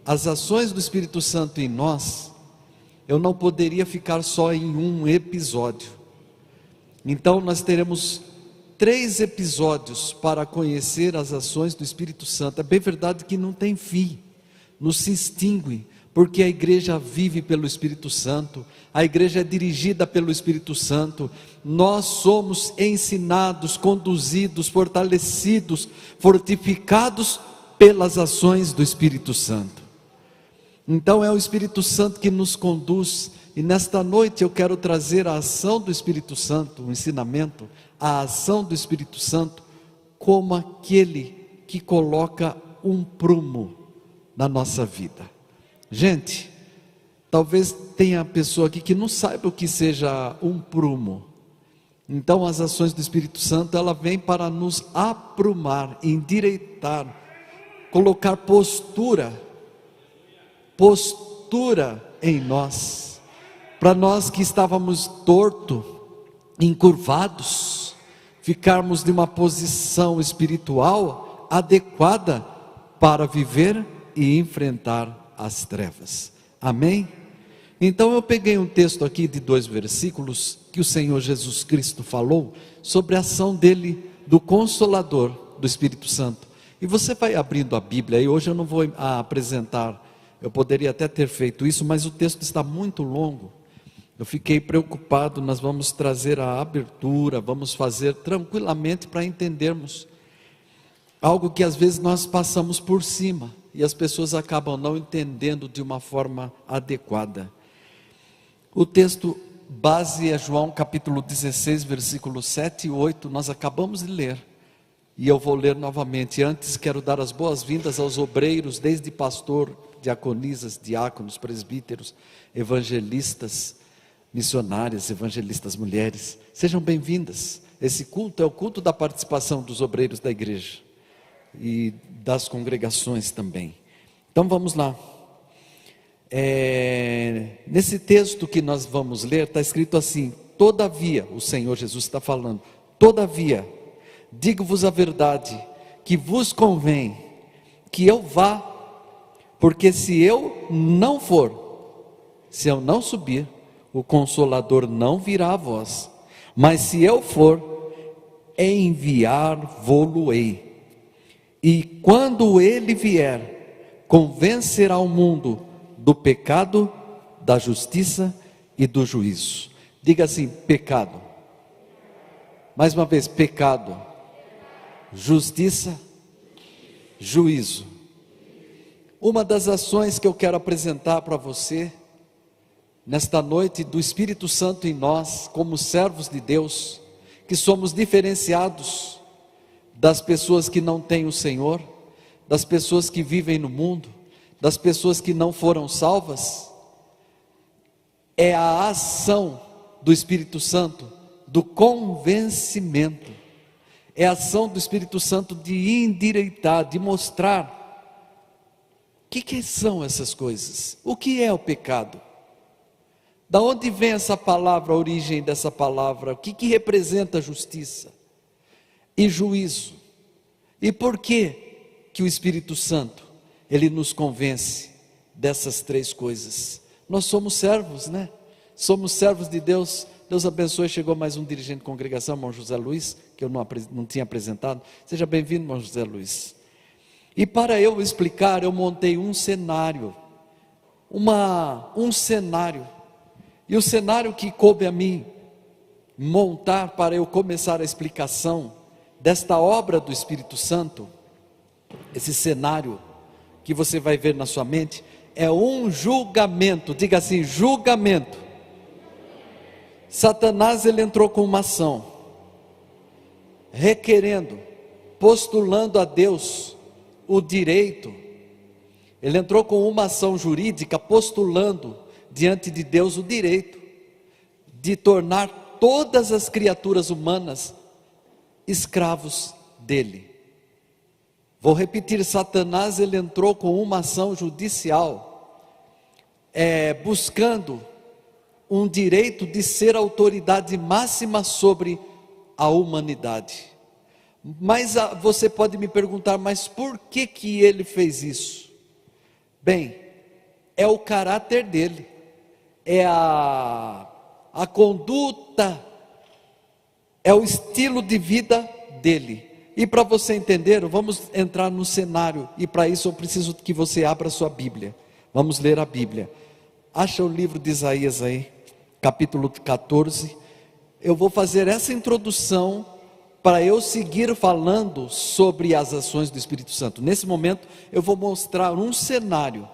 as ações do Espírito Santo em nós, eu não poderia ficar só em um episódio. Então nós teremos 3 episódios para conhecer as ações do Espírito Santo. É bem verdade que não tem fim, não se extingue, porque a igreja vive pelo Espírito Santo, a igreja é dirigida pelo Espírito Santo, nós somos ensinados, conduzidos, fortalecidos, fortificados pelas ações do Espírito Santo. Então é o Espírito Santo que nos conduz, e nesta noite eu quero trazer a ação do Espírito Santo, o ensinamento, a ação do Espírito Santo, como aquele que coloca um prumo na nossa vida. Gente, talvez tenha pessoa aqui que não saiba o que seja um prumo. Então as ações do Espírito Santo, ela vem para nos aprumar, endireitar, colocar postura em nós, para nós que estávamos tortos, encurvados, ficarmos de uma posição espiritual adequada para viver e enfrentar as trevas. Amém? Então eu peguei um texto aqui de 2 versículos que o Senhor Jesus Cristo falou sobre a ação dele, do Consolador, do Espírito Santo. E você vai abrindo a Bíblia, e hoje eu não vou apresentar, eu poderia até ter feito isso, mas o texto está muito longo. Eu fiquei preocupado, nós vamos trazer a abertura, vamos fazer tranquilamente para entendermos algo que às vezes nós passamos por cima, e as pessoas acabam não entendendo de uma forma adequada. O texto base é João capítulo 16, versículos 7 e 8, nós acabamos de ler, e eu vou ler novamente. Antes quero dar as boas-vindas aos obreiros, desde pastor, diaconisas, diáconos, presbíteros, evangelistas, missionárias, evangelistas mulheres, sejam bem-vindas. Esse culto é o culto da participação dos obreiros da igreja e das congregações também. Então vamos lá. Nesse texto que nós vamos ler, está escrito assim: todavia, o Senhor Jesus está falando, todavia, digo-vos a verdade, que vos convém que eu vá, porque se eu não for, se eu não subir, o Consolador não virá a vós, mas se eu for, enviar-vos-ei. E quando ele vier, convencerá o mundo do pecado, da justiça e do juízo. Diga assim: pecado. Mais uma vez: pecado, justiça, juízo. Uma das ações que eu quero apresentar para você nesta noite, do Espírito Santo em nós, como servos de Deus, que somos diferenciados das pessoas que não têm o Senhor, das pessoas que vivem no mundo, das pessoas que não foram salvas, é a ação do Espírito Santo, do convencimento, é a ação do Espírito Santo de endireitar, de mostrar o que são essas coisas, o que é o pecado, da onde vem essa palavra, a origem dessa palavra, o que representa justiça e juízo, e por que o Espírito Santo, ele nos convence dessas 3 coisas. Nós somos servos, né? Somos servos de Deus. Deus abençoe. Chegou mais um dirigente de congregação, irmão José Luiz, que eu não tinha apresentado. Seja bem-vindo, irmão José Luiz. E para eu explicar, eu montei um cenário, um cenário, e o cenário que coube a mim montar para eu começar a explicação desta obra do Espírito Santo, esse cenário que você vai ver na sua mente, é um julgamento. Diga assim: julgamento. Satanás, ele entrou com uma ação, requerendo, postulando a Deus o direito. Ele entrou com uma ação jurídica, postulando diante de Deus o direito de tornar todas as criaturas humanas escravos dele. Vou repetir: Satanás, ele entrou com uma ação judicial, buscando um direito de ser autoridade máxima sobre a humanidade. Mas você pode me perguntar: mas por que ele fez isso? Bem, é o caráter dele, é a conduta, é o estilo de vida dele. E para você entender, vamos entrar no cenário, e para isso eu preciso que você abra a sua Bíblia. Vamos ler a Bíblia. Acha o livro de Isaías aí, capítulo 14. Eu vou fazer essa introdução para eu seguir falando sobre as ações do Espírito Santo. Nesse momento eu vou mostrar um cenário.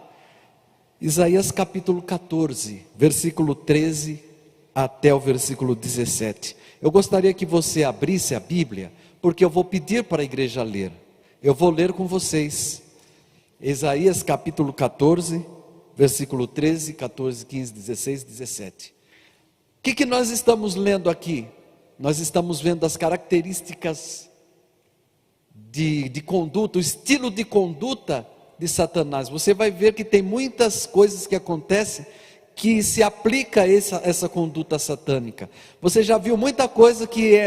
Isaías capítulo 14, versículo 13 até o versículo 17. Eu gostaria que você abrisse a Bíblia, porque eu vou pedir para a igreja ler. Eu vou ler com vocês. Isaías capítulo 14, versículo 13, 14, 15, 16, 17. O que nós estamos lendo aqui? Nós estamos vendo as características de conduta, o estilo de conduta de Satanás. Você vai ver que tem muitas coisas que acontecem que se aplica essa conduta satânica. Você já viu muita coisa que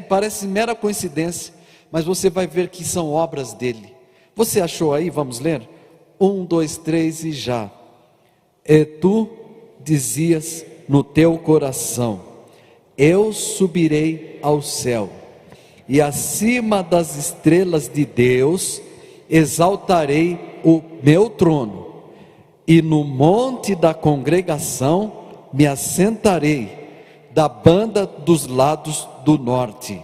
parece mera coincidência, mas você vai ver que são obras dele. Você achou aí? Vamos ler? 1, 2, 3 e já. E tu dizias no teu coração: eu subirei ao céu, e acima das estrelas de Deus exaltarei o meu trono, e no monte da congregação me assentarei, da banda dos lados do norte.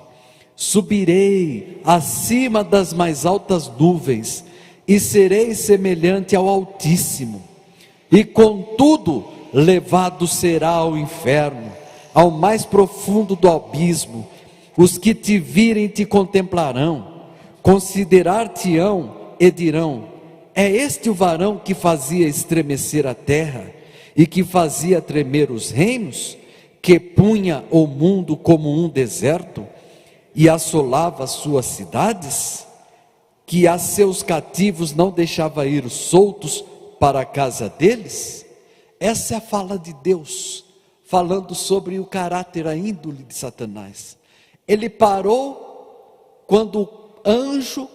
Subirei acima das mais altas nuvens, e serei semelhante ao Altíssimo. E contudo, levado será ao inferno, ao mais profundo do abismo. Os que te virem te contemplarão, considerar-te-ão e dirão: é este o varão que fazia estremecer a terra, e que fazia tremer os reinos, que punha o mundo como um deserto, e assolava as suas cidades, que a seus cativos não deixava ir soltos para a casa deles? Essa é a fala de Deus, falando sobre o caráter, a índole de Satanás. Ele parou quando o anjo,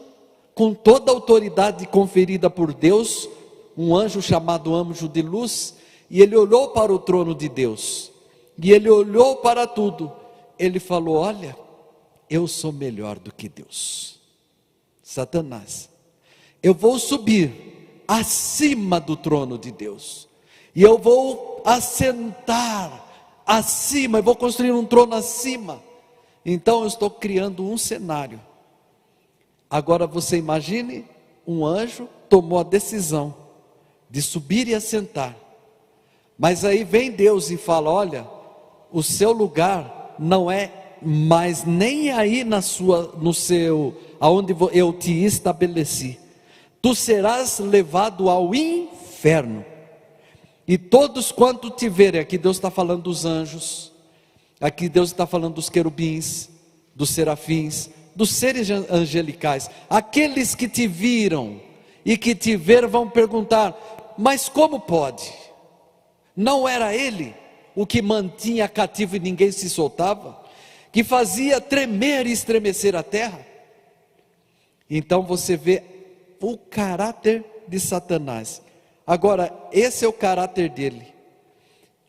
com toda a autoridade conferida por Deus, um anjo chamado anjo de luz, e ele olhou para o trono de Deus, e ele olhou para tudo, ele falou: olha, eu sou melhor do que Deus. Satanás, eu vou subir acima do trono de Deus, e eu vou assentar acima, eu vou construir um trono acima. Então eu estou criando um cenário. Agora você imagine, um anjo tomou a decisão de subir e assentar, mas aí vem Deus e fala: olha, o seu lugar não é mais nem aí aonde eu te estabeleci. Tu serás levado ao inferno, e todos quanto te verem. Aqui Deus está falando dos anjos, aqui Deus está falando dos querubins, dos serafins, dos seres angelicais. Aqueles que te viram e que te ver vão perguntar: mas como pode? Não era ele o que mantinha cativo e ninguém se soltava, que fazia tremer e estremecer a terra? Então você vê o caráter de Satanás. Agora, esse é o caráter dele,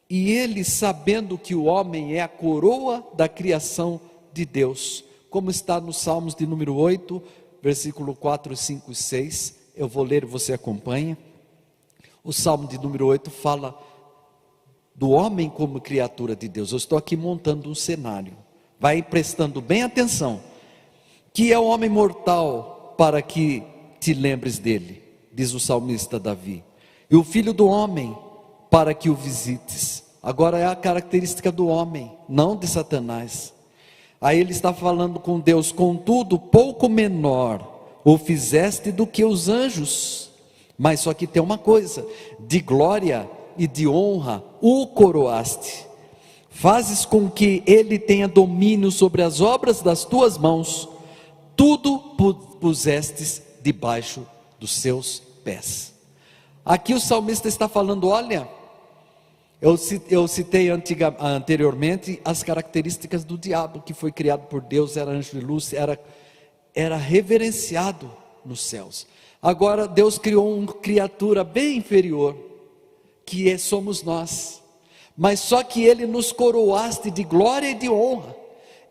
e ele, sabendo que o homem é a coroa da criação de Deus, como está nos Salmos de número 8, versículo 4, 5 e 6, eu vou ler e você acompanha. O Salmo de número 8 fala do homem como criatura de Deus. Eu estou aqui montando um cenário, vai prestando bem atenção. Que é o homem mortal para que te lembres dele, diz o salmista Davi, e o filho do homem para que o visites. Agora é a característica do homem, não de Satanás. Aí ele está falando com Deus: contudo, pouco menor o fizeste do que os anjos. Mas só que tem uma coisa: de glória e de honra o coroaste. Fazes com que ele tenha domínio sobre as obras das tuas mãos. Tudo pusestes debaixo dos seus pés. Aqui o salmista está falando: olha, eu citei anteriormente as características do diabo, que foi criado por Deus, era anjo de luz, era reverenciado nos céus. Agora Deus criou uma criatura bem inferior, que somos nós, mas só que Ele nos coroaste de glória e de honra,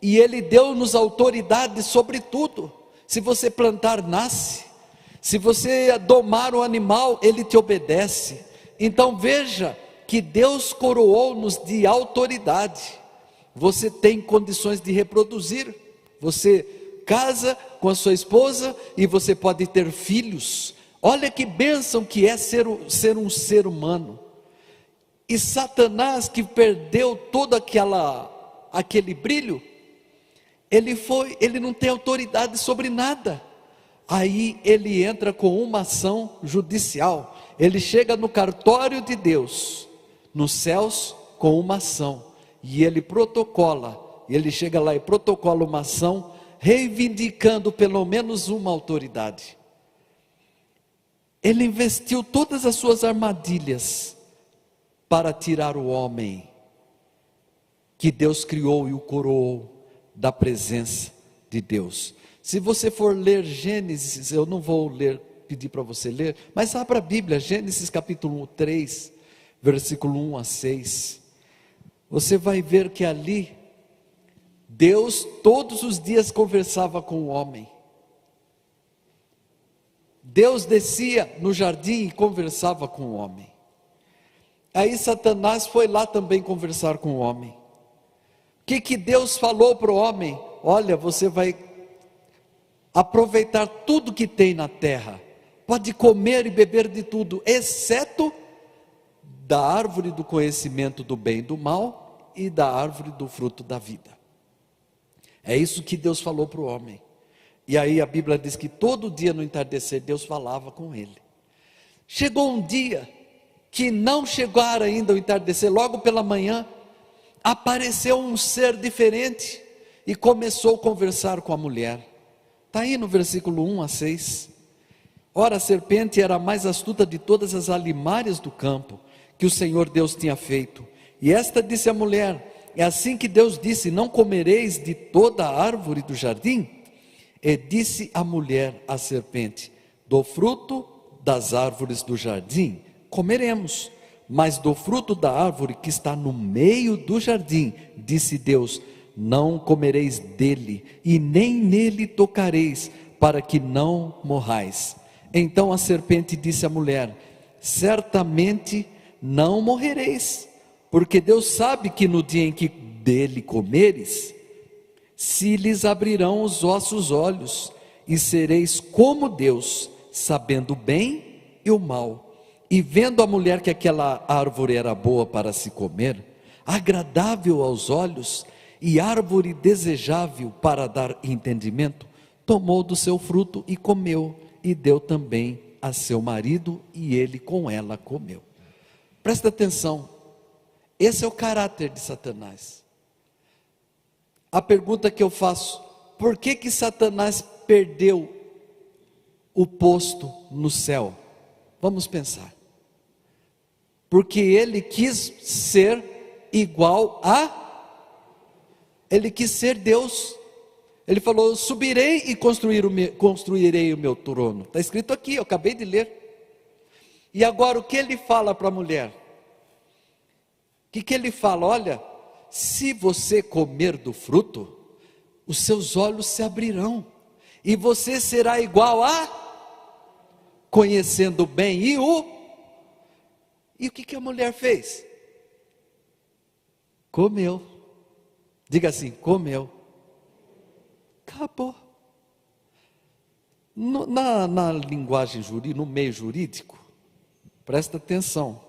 e Ele deu-nos autoridade sobre tudo. Se você plantar, nasce. Se você domar o animal, ele te obedece. Então veja que Deus coroou-nos de autoridade. Você tem condições de reproduzir. Você casa com a sua esposa e você pode ter filhos. Olha que bênção que é ser um ser humano. E Satanás, que perdeu todo aquele brilho, ele não tem autoridade sobre nada. Aí ele entra com uma ação judicial. Ele chega no cartório de Deus, nos céus, com uma ação. E ele protocola. Ele chega lá e protocola uma ação, reivindicando pelo menos uma autoridade. Ele investiu todas as suas armadilhas para tirar o homem que Deus criou e o coroou da presença de Deus. Se você for ler Gênesis, eu não vou pedir para você ler, mas abra a Bíblia, Gênesis capítulo 3, versículo 1 a 6. Você vai ver que ali, Deus todos os dias conversava com o homem. Deus descia no jardim e conversava com o homem. Aí Satanás foi lá também conversar com o homem. O que Deus falou para o homem? Olha, você vai aproveitar tudo que tem na terra, pode comer e beber de tudo, exceto da árvore do conhecimento do bem e do mal, e da árvore do fruto da vida. É isso que Deus falou para o homem. E aí a Bíblia diz que todo dia no entardecer Deus falava com ele. Chegou um dia que não chegara ainda o entardecer, logo pela manhã apareceu um ser diferente e começou a conversar com a mulher. Está aí no versículo 1 a 6. Ora, a serpente era a mais astuta de todas as alimárias do campo que o Senhor Deus tinha feito. E esta disse à mulher: é assim que Deus disse: não comereis de toda a árvore do jardim? E disse a mulher à serpente: do fruto das árvores do jardim comeremos, mas do fruto da árvore que está no meio do jardim, disse Deus: não comereis dele, e nem nele tocareis, para que não morrais. Então a serpente disse à mulher: certamente não morrereis, porque Deus sabe que no dia em que dele comeres, se lhes abrirão os vossos olhos, e sereis como Deus, sabendo o bem e o mal. E vendo a mulher que aquela árvore era boa para se comer, agradável aos olhos, e árvore desejável para dar entendimento, tomou do seu fruto e comeu, e deu também a seu marido, e ele com ela comeu. Presta atenção, esse é o caráter de Satanás. A pergunta que eu faço: por que Satanás perdeu o posto no céu? Vamos pensar. Porque ele quis ser igual a... Ele quis ser Deus. Ele falou: subirei e construirei o meu trono. Está escrito aqui, eu acabei de ler. E agora o que ele fala para a mulher? O que ele fala? Olha, se você comer do fruto, os seus olhos se abrirão, e você será igual a... conhecendo o bem e o... E o que a mulher fez? Comeu. Diga assim: comeu. Acabou. Na linguagem jurídica, no meio jurídico, presta atenção.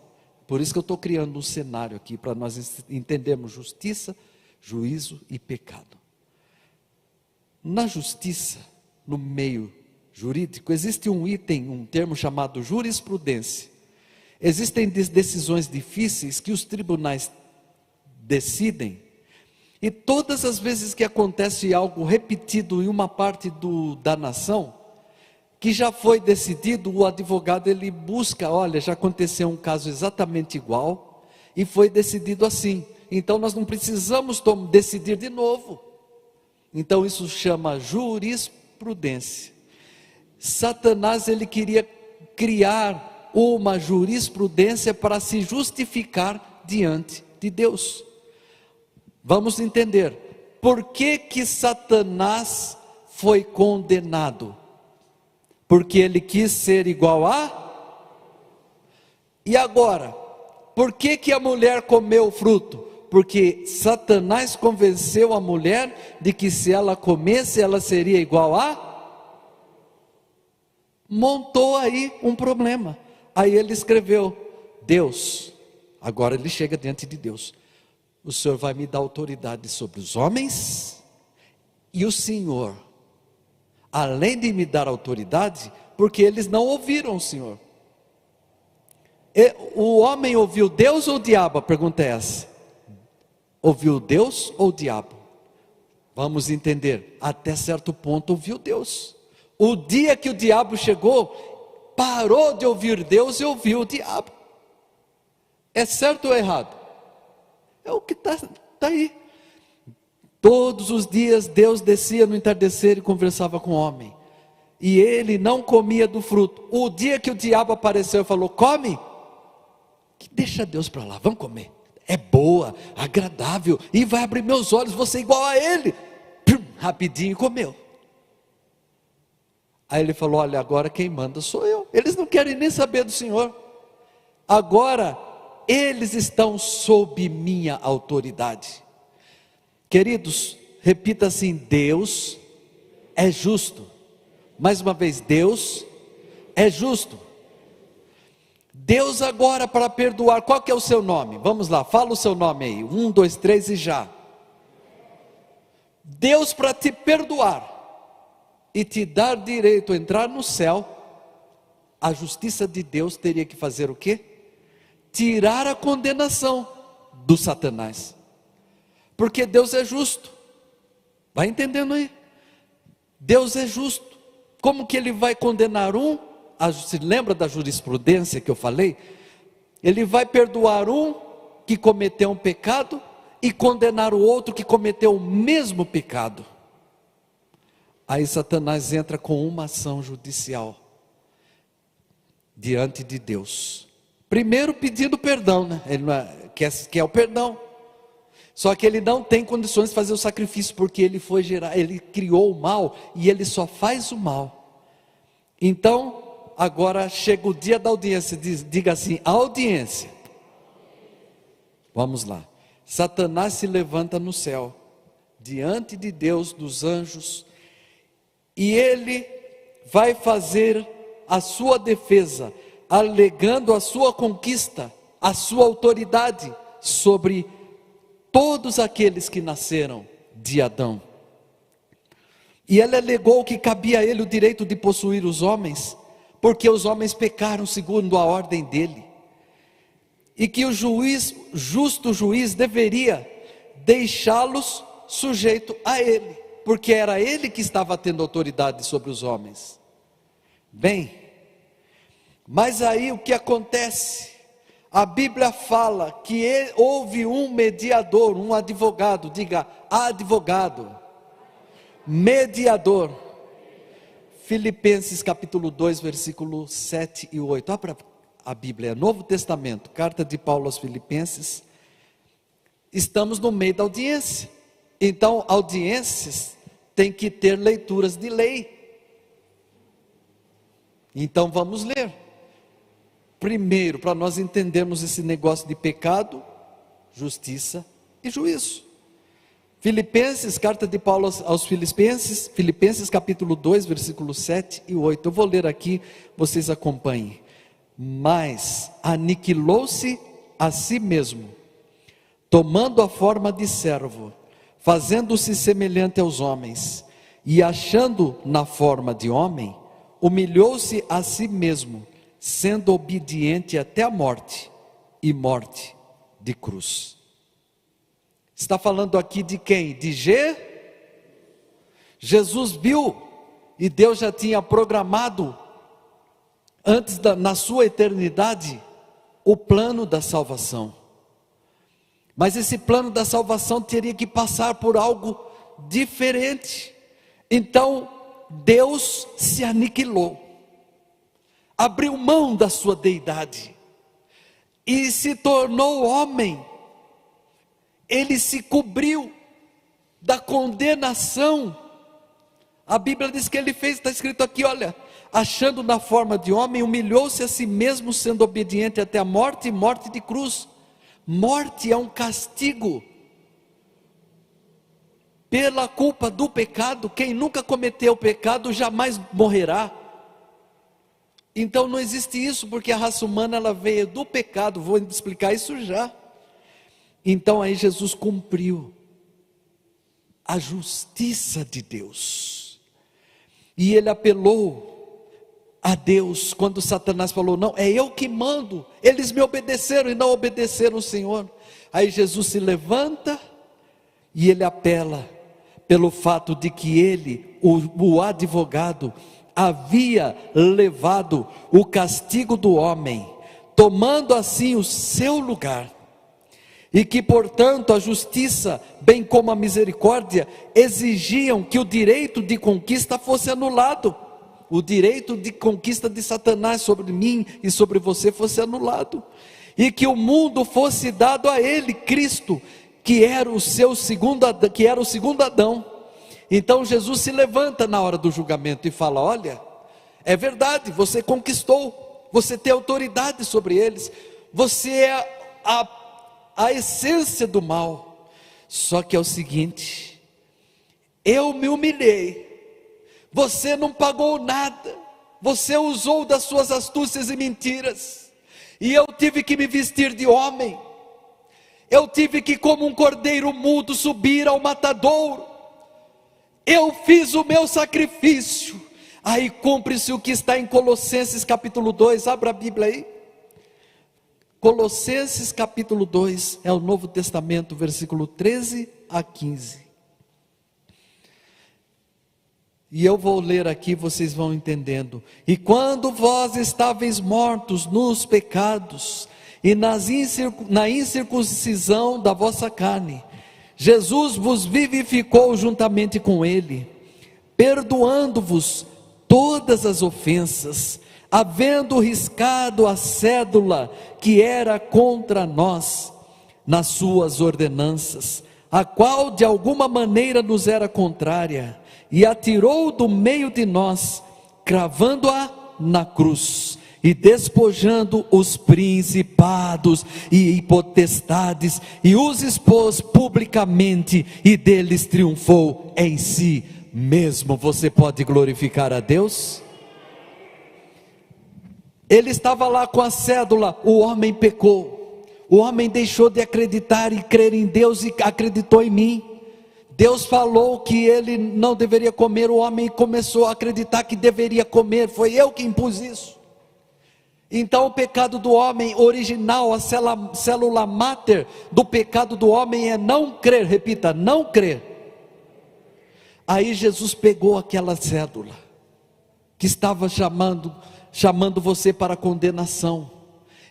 Por isso que eu estou criando um cenário aqui, para nós entendermos justiça, juízo e pecado. Na justiça, no meio jurídico, existe um item, um termo chamado jurisprudência. Existem decisões difíceis que os tribunais decidem, e todas as vezes que acontece algo repetido em uma parte da nação, que já foi decidido, o advogado ele busca: olha, já aconteceu um caso exatamente igual, e foi decidido assim, então nós não precisamos decidir de novo. Então isso chama jurisprudência. Satanás ele queria criar uma jurisprudência para se justificar diante de Deus. Vamos entender, por que Satanás foi condenado? Porque ele quis ser igual a... E agora, por que a mulher comeu o fruto? Porque Satanás convenceu a mulher de que se ela comesse, ela seria igual a... Montou aí um problema. Aí ele escreveu, Deus, agora ele chega diante de Deus, o Senhor vai me dar autoridade sobre os homens, e o Senhor, além de me dar autoridade, porque eles não ouviram o Senhor. O homem ouviu Deus ou o diabo? A pergunta é essa. Ouviu Deus ou o diabo? Vamos entender, até certo ponto ouviu Deus. O dia que o diabo chegou, parou de ouvir Deus e ouviu o diabo. É certo ou errado? É o que está aí. Todos os dias Deus descia no entardecer e conversava com o homem. E ele não comia do fruto. O dia que o diabo apareceu e falou, come, que deixa Deus para lá, vamos comer. É boa, agradável, e vai abrir meus olhos, vou ser igual a ele. Rapidinho comeu. Aí ele falou, olha, agora quem manda sou eu. Eles não querem nem saber do Senhor. Agora, eles estão sob minha autoridade. Queridos, repita assim, Deus é justo. Mais uma vez, Deus é justo. Deus agora para perdoar, qual que é o seu nome? Vamos lá, fala o seu nome aí, 1, 2, 3 e já. Deus para te perdoar e te dar direito a entrar no céu, a justiça de Deus teria que fazer o quê? Tirar a condenação do Satanás, porque Deus é justo. Vai entendendo aí? Deus é justo. Como que ele vai condenar um? Se lembra da jurisprudência que eu falei? Ele vai perdoar um que cometeu um pecado e condenar o outro que cometeu o mesmo pecado. Aí Satanás entra com uma ação judicial diante de Deus. Primeiro pedindo perdão, né? Ele quer o perdão. Só que ele não tem condições de fazer o sacrifício, porque ele criou o mal e ele só faz o mal. Então, agora chega o dia da audiência, diga assim, audiência. Vamos lá. Satanás se levanta no céu, diante de Deus, dos anjos, e ele vai fazer a sua defesa, alegando a sua conquista, a sua autoridade sobre todos aqueles que nasceram de Adão. E ele alegou que cabia a ele o direito de possuir os homens, porque os homens pecaram segundo a ordem dele, e que o justo juiz deveria deixá-los sujeito a ele, porque era ele que estava tendo autoridade sobre os homens. Bem, mas aí o que acontece? A Bíblia fala que houve um mediador, um advogado, diga advogado, mediador. Filipenses capítulo 2, versículo 7 e 8. Abra a Bíblia, Novo Testamento, carta de Paulo aos Filipenses. Estamos no meio da audiência. Então, audiências tem que ter leituras de lei. Então vamos ler. Primeiro, para nós entendermos esse negócio de pecado, justiça e juízo. Filipenses, carta de Paulo aos Filipenses, Filipenses capítulo 2, versículos 7 e 8. Eu vou ler aqui, vocês acompanhem. Mas aniquilou-se a si mesmo, tomando a forma de servo, fazendo-se semelhante aos homens, e achando na forma de homem, humilhou-se a si mesmo, sendo obediente até a morte, e morte de cruz. Está falando aqui de quem? De Jesus viu, e Deus já tinha programado, antes na sua eternidade, o plano da salvação. Mas esse plano da salvação teria que passar por algo diferente. Então, Deus se aniquilou, abriu mão da sua deidade e se tornou homem. Ele se cobriu da condenação. A Bíblia diz que ele fez, está escrito aqui, olha, achando na forma de homem, humilhou-se a si mesmo, sendo obediente até a morte, e morte de cruz. Morte é um castigo pela culpa do pecado. Quem nunca cometeu pecado jamais morrerá. Então não existe isso, porque a raça humana ela veio do pecado. Vou explicar isso já. Então aí Jesus cumpriu a justiça de Deus, e ele apelou a Deus, quando Satanás falou, não, é eu que mando, eles me obedeceram e não obedeceram o Senhor. Aí Jesus se levanta, e ele apela, pelo fato de que ele, o advogado, havia levado o castigo do homem, tomando assim o seu lugar, e que portanto a justiça, bem como a misericórdia, exigiam que o direito de conquista fosse anulado. O direito de conquista de Satanás sobre mim e sobre você fosse anulado, e que o mundo fosse dado a ele, Cristo, que era o segundo Adão. Então Jesus se levanta na hora do julgamento e fala, olha, é verdade, você conquistou, você tem autoridade sobre eles, você é a essência do mal. Só que é o seguinte, eu me humilhei, você não pagou nada, você usou das suas astúcias e mentiras, e eu tive que me vestir de homem, eu tive que, como um cordeiro mudo, subir ao matadouro, eu fiz o meu sacrifício. Aí cumpre-se o que está em Colossenses capítulo 2, abra a Bíblia aí, Colossenses capítulo 2, é o Novo Testamento, versículo 13 a 15, e eu vou ler aqui, vocês vão entendendo. E quando vós estáveis mortos nos pecados, e na incircuncisão da vossa carne, Jesus vos vivificou juntamente com ele, perdoando-vos todas as ofensas, havendo riscado a cédula que era contra nós, nas suas ordenanças, a qual de alguma maneira nos era contrária, e atirou do meio de nós, cravando-a na cruz, e despojando os principados e potestades, e os expôs publicamente, e deles triunfou em si mesmo. Você pode glorificar a Deus? Ele estava lá com a cédula, o homem pecou, o homem deixou de acreditar e crer em Deus e acreditou em mim. Deus falou que ele não deveria comer, o homem começou a acreditar que deveria comer, foi eu que impus isso. Então o pecado do homem original, a célula máter do pecado do homem é não crer, repita, não crer. Aí Jesus pegou aquela cédula, que estava chamando você para a condenação,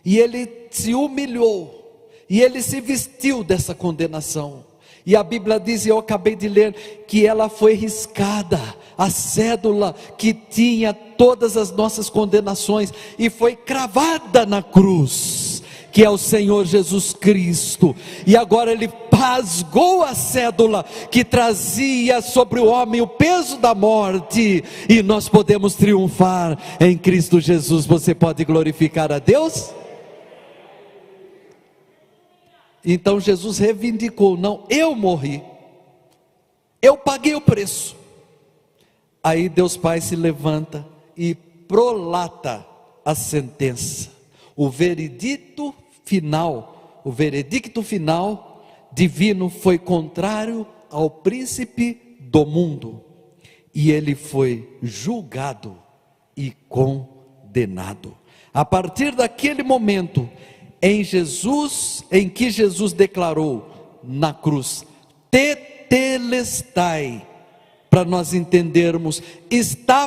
e ele se humilhou, e ele se vestiu dessa condenação. E a Bíblia diz, e eu acabei de ler, que ela foi riscada, a cédula que tinha todas as nossas condenações, e foi cravada na cruz, que é o Senhor Jesus Cristo. E agora ele rasgou a cédula que trazia sobre o homem o peso da morte, e nós podemos triunfar em Cristo Jesus. Você pode glorificar a Deus? Então Jesus reivindicou, não, eu morri, eu paguei o preço. Aí Deus Pai se levanta e prolata a sentença, o veredicto final divino foi contrário ao príncipe do mundo, e ele foi julgado e condenado. A partir daquele momento, em que Jesus declarou na cruz, tetelestai, para nós entendermos, está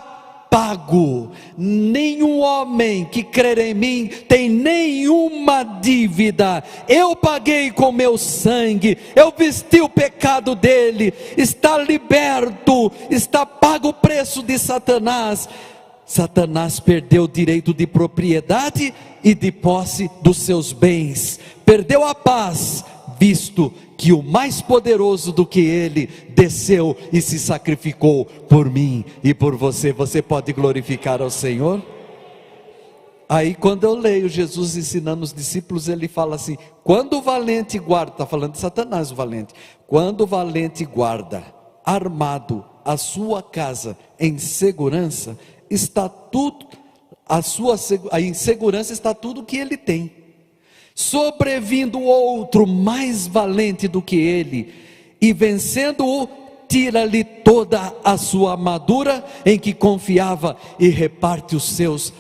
pago. Nenhum homem que crer em mim tem nenhuma dívida. Eu paguei com meu sangue, eu vesti o pecado dele, está liberto, está pago o preço de Satanás. Satanás perdeu o direito de propriedade e de posse dos seus bens, perdeu a paz, visto que o mais poderoso do que ele desceu e se sacrificou por mim e por você. Você pode glorificar ao Senhor? Aí quando eu leio Jesus ensinando os discípulos, ele fala assim: quando o valente guarda, está falando de Satanás o valente, quando o valente guarda armado a sua casa em segurança, está tudo, em segurança está tudo que ele tem. Sobrevindo outro mais valente do que ele, e vencendo-o, tira-lhe toda a sua armadura em que confiava e reparte os seus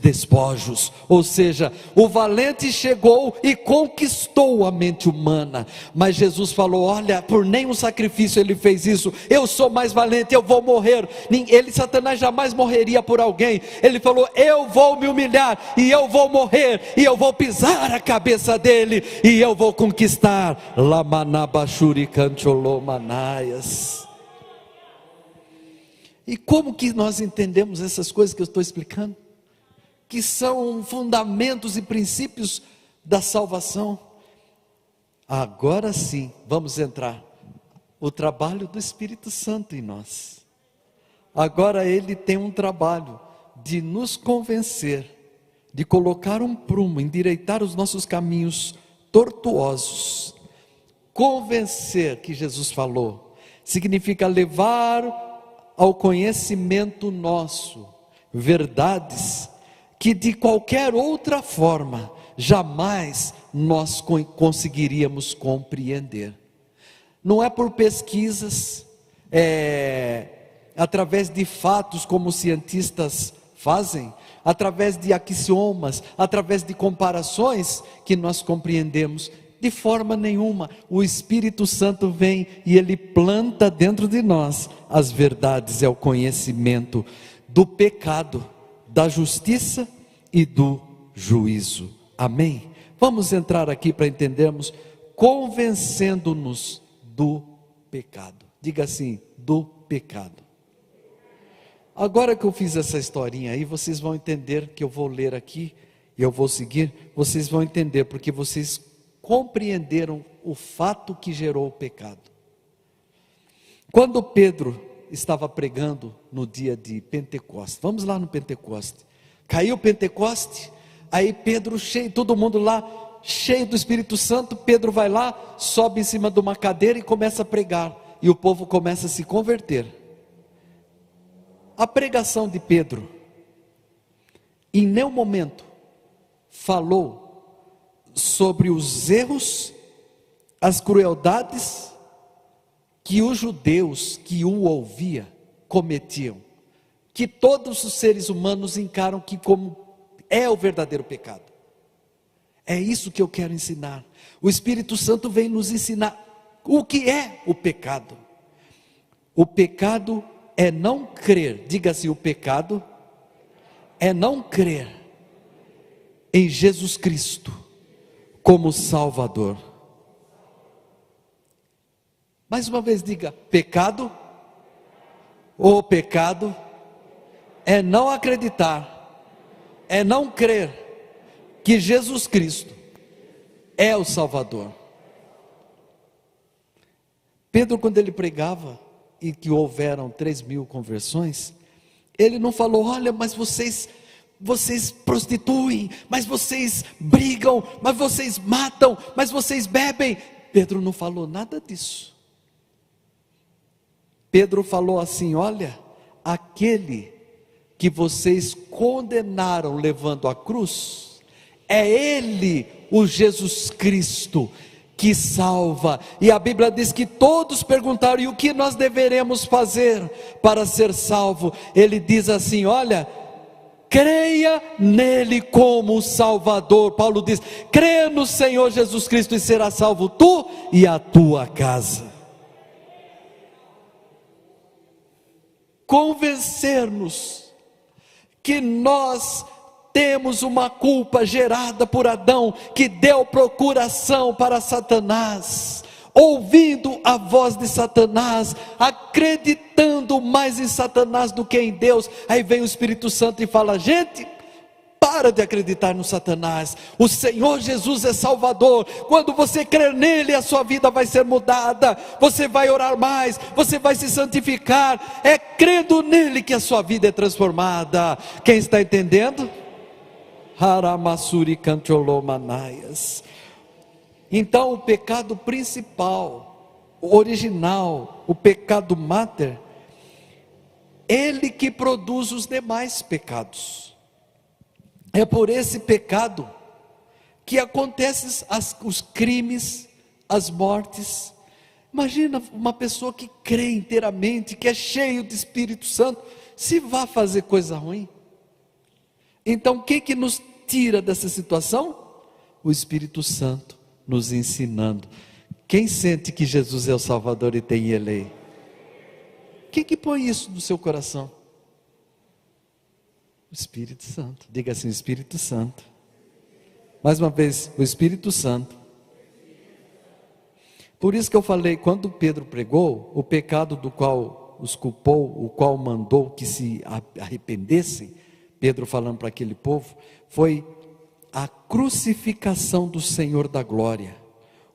despojos. Ou seja, o valente chegou e conquistou a mente humana, mas Jesus falou: olha, por nenhum sacrifício ele fez isso, eu sou mais valente, eu vou morrer. Satanás jamais morreria por alguém. Ele falou: eu vou me humilhar, e eu vou morrer, e eu vou pisar a cabeça dele, e eu vou conquistar. Lamanabashuri Kancholomanias. E como que nós entendemos essas coisas que eu estou explicando? Que são fundamentos e princípios da salvação. Agora sim, vamos entrar. O trabalho do Espírito Santo em nós. Agora ele tem um trabalho de nos convencer, de colocar um prumo, endireitar os nossos caminhos tortuosos. Convencer, que Jesus falou, significa levar ao conhecimento nosso verdades que de qualquer outra forma jamais nós conseguiríamos compreender. Não é por pesquisas, através de fatos como os cientistas fazem, através de axiomas, através de comparações que nós compreendemos. De forma nenhuma. O Espírito Santo vem e ele planta dentro de nós as verdades, é o conhecimento do pecado, da justiça e do juízo. Amém? Vamos entrar aqui para entendermos, convencendo-nos do pecado. Diga assim: do pecado. Agora que eu fiz essa historinha aí, vocês vão entender, que eu vou ler aqui e eu vou seguir, vocês vão entender, porque vocês compreenderam o fato que gerou o pecado. Quando Pedro estava pregando no dia de Pentecostes, vamos lá no Pentecoste, caiu o Pentecoste, aí Pedro cheio, todo mundo lá, cheio do Espírito Santo, Pedro vai lá, sobe em cima de uma cadeira e começa a pregar, e o povo começa a se converter. A pregação de Pedro, em nenhum momento, falou sobre os erros, as crueldades que os judeus que o ouviam cometiam, que todos os seres humanos encaram que como é o verdadeiro pecado. É isso que eu quero ensinar. O Espírito Santo vem nos ensinar o que é o pecado. O pecado é não crer, diga-se, o pecado é não crer em Jesus Cristo como Salvador. Mais uma vez diga: pecado, o pecado é não acreditar, é não crer que Jesus Cristo é o Salvador. Pedro, quando ele pregava, e que houveram 3.000 conversões, ele não falou: olha, mas vocês prostituem, mas vocês brigam, mas vocês matam, mas vocês bebem. Pedro não falou nada disso. Pedro falou assim: olha, aquele que vocês condenaram levando a cruz, é ele, o Jesus Cristo, que salva. E a Bíblia diz que todos perguntaram: e o que nós deveremos fazer para ser salvo? Ele diz assim: olha, creia nele como Salvador. Paulo diz: crê no Senhor Jesus Cristo e será salvo tu e a tua casa. Convencer-nos que nós temos uma culpa gerada por Adão, que deu procuração para Satanás, ouvindo a voz de Satanás, acreditando mais em Satanás do que em Deus. Aí vem o Espírito Santo e fala: gente, para de acreditar no Satanás, o Senhor Jesus é Salvador. Quando você crer nele, a sua vida vai ser mudada, você vai orar mais, você vai se santificar. É crendo nele que a sua vida é transformada. Quem está entendendo? Haramassuri Kantiolomanaias. Então o pecado principal, o original, o pecado máter, ele que produz os demais pecados. É por esse pecado que acontecem os crimes, as mortes. Imagina uma pessoa que crê inteiramente, que é cheio de Espírito Santo, se vai fazer coisa ruim. Então o que nos tira dessa situação? O Espírito Santo nos ensinando. Quem sente que Jesus é o Salvador e tem ele aí? Quem que põe isso no seu coração? O Espírito Santo. Diga assim: o Espírito Santo. Mais uma vez, o Espírito Santo. Por isso que eu falei, quando Pedro pregou, o pecado do qual os culpou, o qual mandou que se arrependessem, Pedro falando para aquele povo, foi a crucificação do Senhor da glória.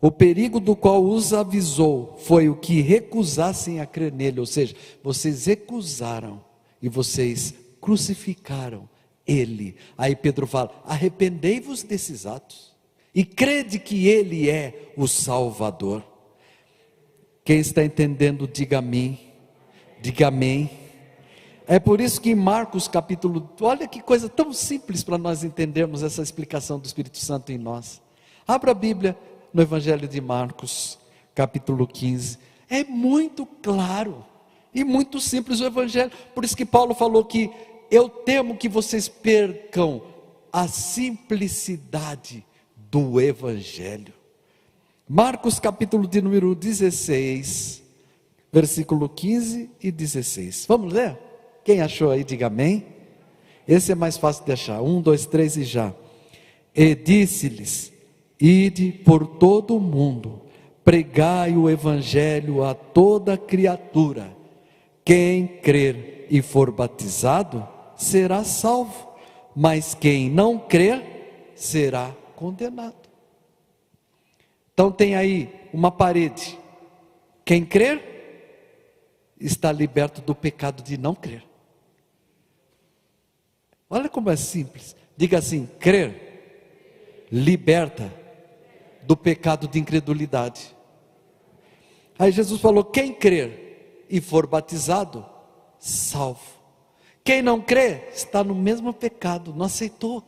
O perigo do qual os avisou foi o que recusassem a crer nele, ou seja, vocês recusaram e vocês crucificaram ele. Aí Pedro fala: arrependei-vos desses atos e crede que ele é o Salvador. Quem está entendendo, diga amém. Diga amém. É por isso que em Marcos capítulo, olha que coisa tão simples para nós entendermos essa explicação do Espírito Santo em nós. Abra a Bíblia no Evangelho de Marcos, capítulo 15. É muito claro e muito simples o Evangelho. Por isso que Paulo falou que eu temo que vocês percam a simplicidade do Evangelho. Marcos capítulo de número 16, versículo 15 e 16. Vamos ler? Quem achou aí, diga amém. Esse é mais fácil de achar. 1, 2, 3 e já. E disse-lhes: ide por todo o mundo, pregai o evangelho a toda criatura. Quem crer e for batizado será salvo, mas quem não crer será condenado. Então tem aí uma parede. Quem crer está liberto do pecado de não crer. Olha como é simples. Diga assim: crer liberta do pecado de incredulidade. Aí Jesus falou: quem crer e for batizado, salvo. Quem não crê está no mesmo pecado, não aceitou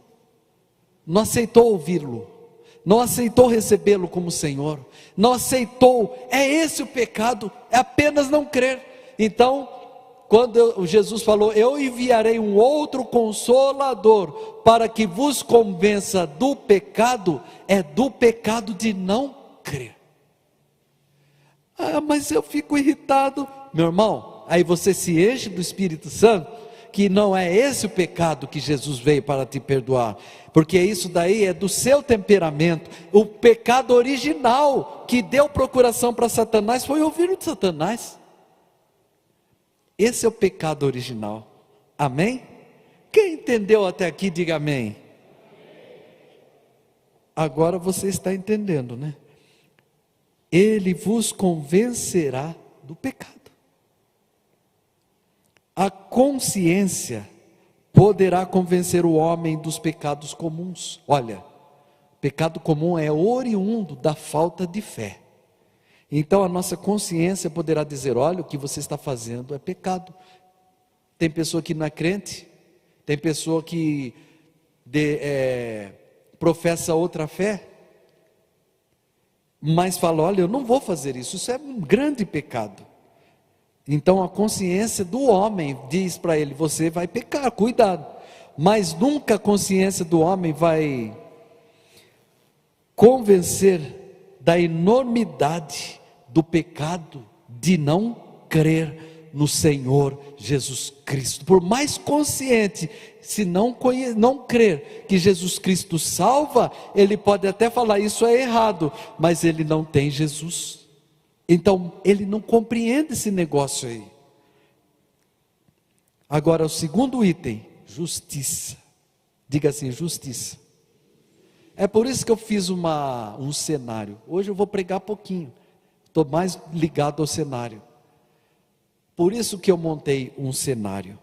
ouvi-lo, não aceitou recebê-lo como Senhor, não aceitou. É esse o pecado, é apenas não crer. Então, quando Jesus falou: eu enviarei um outro Consolador para que vos convença do pecado, é do pecado de não crer. Ah, mas eu fico irritado. Meu irmão, aí você se enche do Espírito Santo, que não é esse o pecado que Jesus veio para te perdoar, porque isso daí é do seu temperamento. O pecado original que deu procuração para Satanás foi ouvir o de Satanás. Esse é o pecado original. Amém? Quem entendeu até aqui, diga amém. Agora você está entendendo, né? Ele vos convencerá do pecado. A consciência poderá convencer o homem dos pecados comuns. Olha, pecado comum é oriundo da falta de fé. Então a nossa consciência poderá dizer: olha, o que você está fazendo é pecado. Tem pessoa que não é crente, tem pessoa que professa outra fé, mas fala: olha, eu não vou fazer isso, isso é um grande pecado. Então a consciência do homem diz para ele: você vai pecar, cuidado. Mas nunca a consciência do homem vai convencer da enormidade do pecado de não crer no Senhor Jesus Cristo. Por mais consciente, se não crer que Jesus Cristo salva, ele pode até falar, isso é errado, mas ele não tem Jesus. Então, ele não compreende esse negócio aí. Agora, o segundo item, justiça. Diga assim, justiça. É por isso que eu fiz um cenário. Hoje eu vou pregar pouquinho. Estou mais ligado ao cenário. Por isso que eu montei um cenário.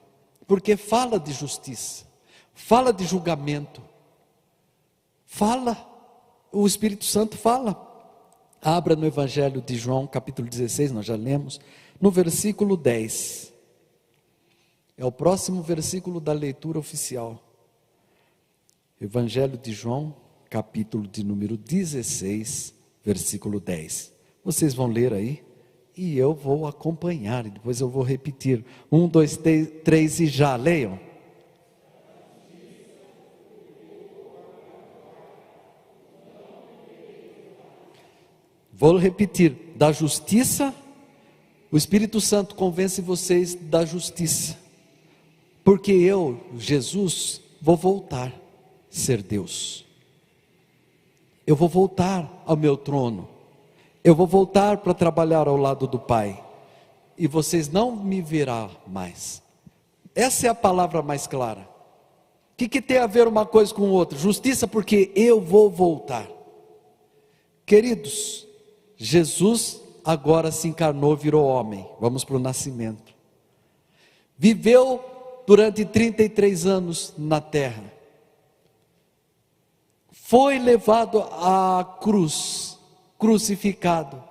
Porque fala de justiça. Fala de julgamento. Fala. O Espírito Santo fala. Abra no Evangelho de João, capítulo 16, nós já lemos. No versículo 10. É o próximo versículo da leitura oficial. Evangelho de João, capítulo de número 16, versículo 10. Vocês vão ler aí e eu vou acompanhar, e depois eu vou repetir. 1, 2, 3 e já, leiam. Vou repetir, da justiça, o Espírito Santo convence vocês da justiça. Porque eu, Jesus, vou voltar a ser Deus. Eu vou voltar ao meu trono. Eu vou voltar para trabalhar ao lado do Pai. E vocês não me verão mais. Essa é a palavra mais clara. O que tem a ver uma coisa com outra? Justiça, porque eu vou voltar. Queridos, Jesus agora se encarnou, virou homem. Vamos para o nascimento. Viveu durante 33 anos na terra. Foi levado à cruz, crucificado.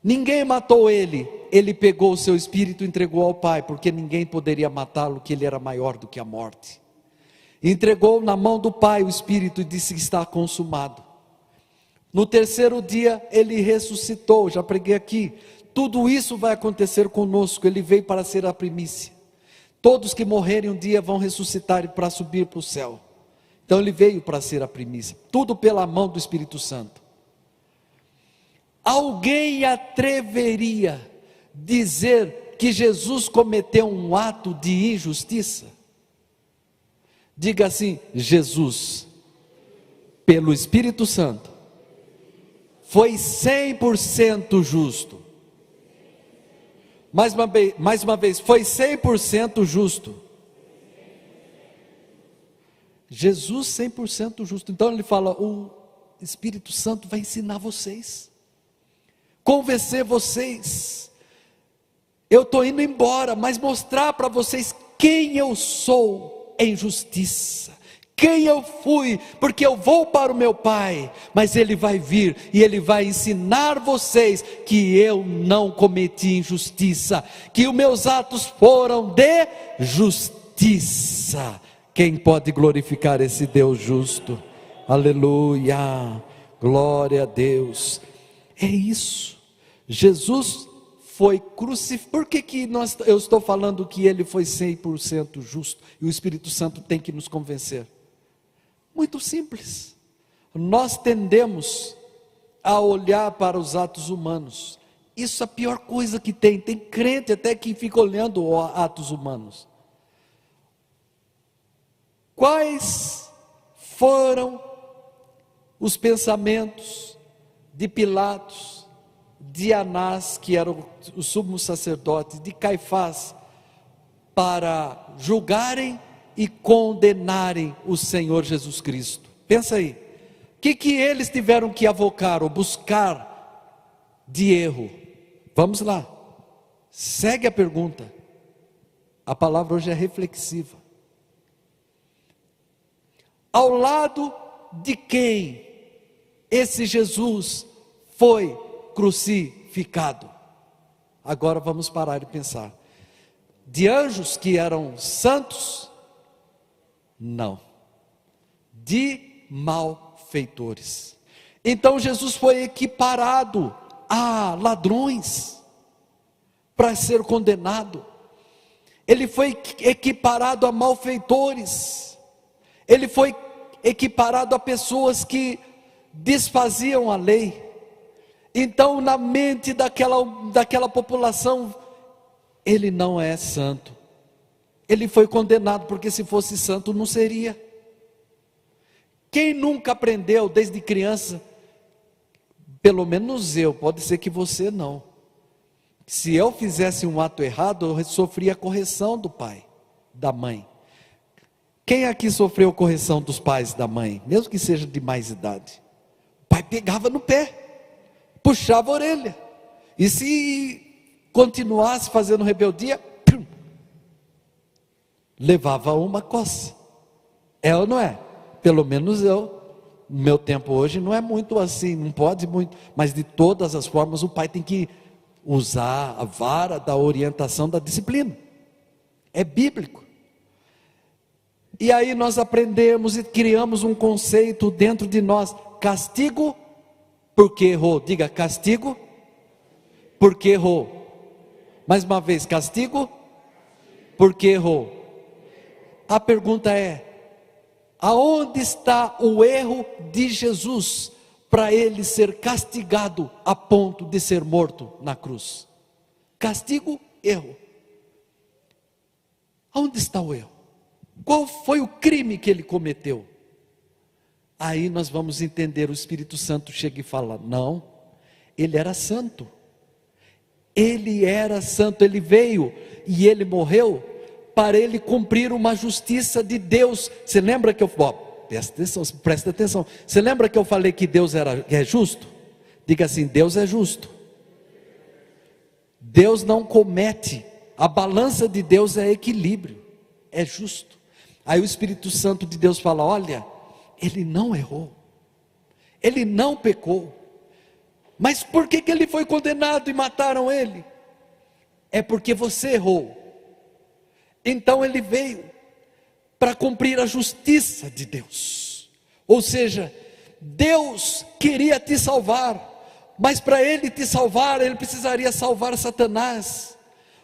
Ninguém matou ele. Ele pegou o seu espírito e entregou ao Pai, porque ninguém poderia matá-lo, que ele era maior do que a morte. Entregou na mão do Pai o espírito e disse que está consumado. No terceiro dia ele ressuscitou, já preguei aqui. Tudo isso vai acontecer conosco, ele veio para ser a primícia. Todos que morrerem um dia vão ressuscitar para subir para o céu. Então ele veio para ser a primícia. Tudo pela mão do Espírito Santo. Alguém atreveria dizer que Jesus cometeu um ato de injustiça? Diga assim, Jesus, pelo Espírito Santo, foi 100% justo. Mais uma vez, foi 100% justo. Jesus 100% justo. Então ele fala, o Espírito Santo vai ensinar vocês, convencer vocês. Eu estou indo embora, mas mostrar para vocês quem eu sou em justiça, quem eu fui, porque eu vou para o meu Pai, mas Ele vai vir e Ele vai ensinar vocês que eu não cometi injustiça, que os meus atos foram de justiça. Quem pode glorificar esse Deus justo? Aleluia, glória a Deus. É isso. Jesus foi crucificado. Por que eu estou falando que Ele foi 100% justo e o Espírito Santo tem que nos convencer? Muito simples. Nós tendemos a olhar para os atos humanos. Isso é a pior coisa que tem. Tem crente até que fica olhando os atos humanos. Quais foram os pensamentos de Pilatos, de Anás, que era o sumo sacerdote, de Caifás, para julgarem e condenarem o Senhor Jesus Cristo? Pensa aí, o que eles tiveram que avocar ou buscar de erro? Vamos lá, segue a pergunta. A palavra hoje é reflexiva. Ao lado de quem esse Jesus foi crucificado? Agora vamos parar e pensar. De anjos que eram santos? Não. De malfeitores. Então Jesus foi equiparado a ladrões para ser condenado. Ele foi equiparado a malfeitores. Ele foi equiparado a pessoas que desfaziam a lei. Então, na mente daquela população, ele não é santo. Ele foi condenado, porque se fosse santo não seria. Quem nunca aprendeu desde criança, pelo menos eu, pode ser que você não, se eu fizesse um ato errado, eu sofria a correção do pai, da mãe. Quem aqui sofreu correção dos pais, da mãe, mesmo que seja de mais idade? O pai pegava no pé, puxava a orelha, e se continuasse fazendo rebeldia, levava uma coça. É ou não é? Pelo menos eu, no meu tempo hoje, não é muito assim, não pode muito, mas de todas as formas o pai tem que usar a vara da orientação da disciplina. É bíblico. E aí nós aprendemos e criamos um conceito dentro de nós: castigo porque errou. Diga, castigo porque errou. Mais uma vez, castigo porque errou. A pergunta é: aonde está o erro de Jesus para ele ser castigado a ponto de ser morto na cruz? Castigo, erro. Aonde está o erro? Qual foi o crime que ele cometeu? Aí nós vamos entender. O Espírito Santo chega e fala: não, ele era santo. Ele era santo, ele veio e ele morreu para ele cumprir uma justiça de Deus. Você lembra que eu... presta atenção. Você lembra que eu falei que Deus é justo? Diga assim: Deus é justo. Deus não comete. A balança de Deus é equilíbrio, é justo. Aí o Espírito Santo de Deus fala: olha, ele não errou, ele não pecou. Mas por que ele foi condenado e mataram ele? É porque você errou. Então ele veio para cumprir a justiça de Deus. Ou seja, Deus queria te salvar, mas para ele te salvar, ele precisaria salvar Satanás.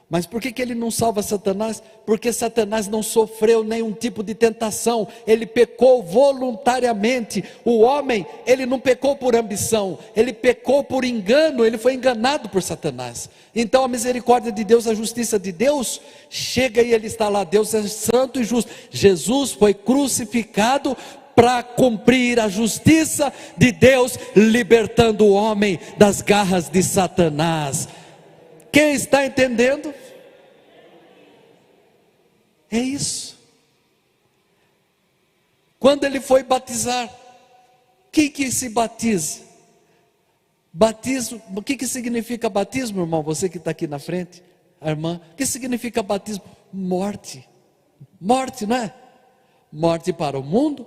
Mas por que ele não salva Satanás? Porque Satanás não sofreu nenhum tipo de tentação, ele pecou voluntariamente. O homem, ele não pecou por ambição, ele pecou por engano, ele foi enganado por Satanás. Então a misericórdia de Deus, a justiça de Deus, chega e ele está lá. Deus é santo e justo. Jesus foi crucificado para cumprir a justiça de Deus, libertando o homem das garras de Satanás. Quem está entendendo? É isso. Quando ele foi batizar, quem que se batiza? Batismo, o que significa batismo, irmão? Você que está aqui na frente, a irmã, o que significa batismo? Morte. Morte, não é? Morte para o mundo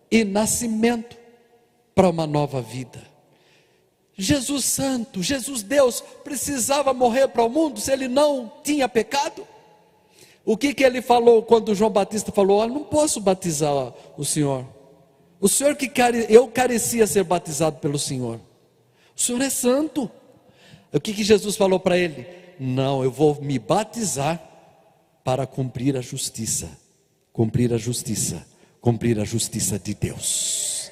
e nascimento para uma nova vida. Jesus santo, Jesus Deus, precisava morrer para o mundo se ele não tinha pecado? O que ele falou quando João Batista falou: não posso batizar o Senhor. O Senhor eu carecia ser batizado pelo Senhor. O Senhor é santo. O que Jesus falou para ele? Não, eu vou me batizar para cumprir a justiça. Cumprir a justiça. Cumprir a justiça de Deus.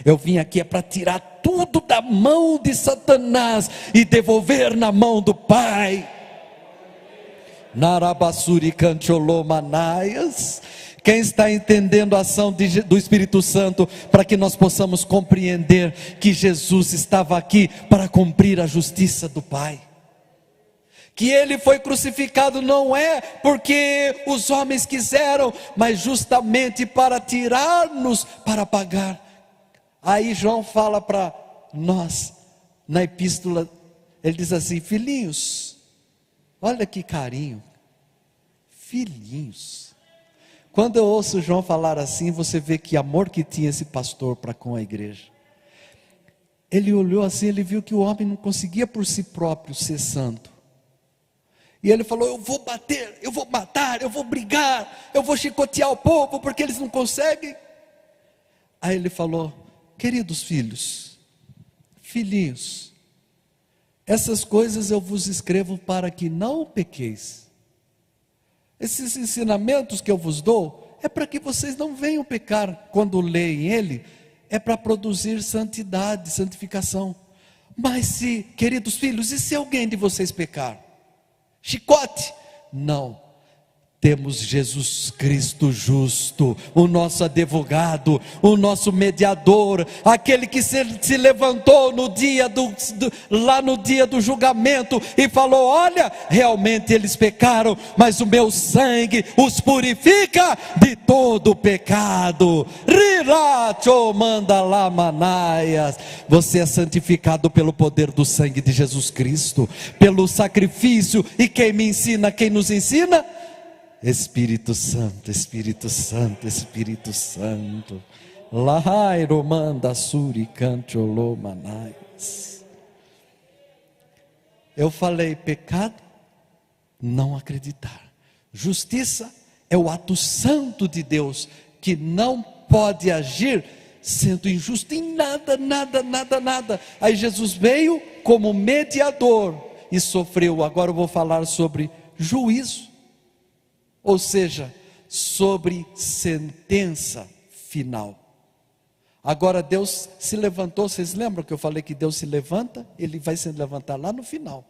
Eu vim aqui é para tirar tudo da mão de Satanás e devolver na mão do Pai. Quem está entendendo a ação do Espírito Santo, para que nós possamos compreender que Jesus estava aqui para cumprir a justiça do Pai? Que ele foi crucificado não é porque os homens quiseram, mas justamente para tirar-nos, para pagar. Aí João fala para nós, na epístola, ele diz assim: filhinhos, olha que carinho, filhinhos. Quando eu ouço João falar assim, você vê que amor que tinha esse pastor para com a igreja. Ele olhou assim, ele viu que o homem não conseguia por si próprio ser santo. E ele falou: eu vou bater, eu vou matar, eu vou brigar, eu vou chicotear o povo, porque eles não conseguem. Aí ele falou: queridos filhos, filhinhos, essas coisas eu vos escrevo para que não pequeis. Esses ensinamentos que eu vos dou, é para que vocês não venham pecar quando leem ele, é para produzir santidade, santificação. Mas se, queridos filhos, e se alguém de vocês pecar? Chicote? Não. Temos Jesus Cristo justo, o nosso advogado, o nosso mediador, aquele que se levantou no dia lá no dia do julgamento e falou: olha, realmente eles pecaram, mas o meu sangue os purifica de todo pecado. Riracho manda lá manaias. Você é santificado pelo poder do sangue de Jesus Cristo, pelo sacrifício. E quem me ensina, quem nos ensina? Espírito Santo, Espírito Santo, Espírito Santo. Lahairo manda suricantiolo manais. Eu falei pecado, não acreditar. Justiça é o ato santo de Deus, que não pode agir sendo injusto em nada, nada, nada, nada. Aí Jesus veio como mediador e sofreu. Agora eu vou falar sobre juízo. Ou seja, sobre sentença final. Agora Deus se levantou, vocês lembram que eu falei que Deus se levanta? Ele vai se levantar lá no final,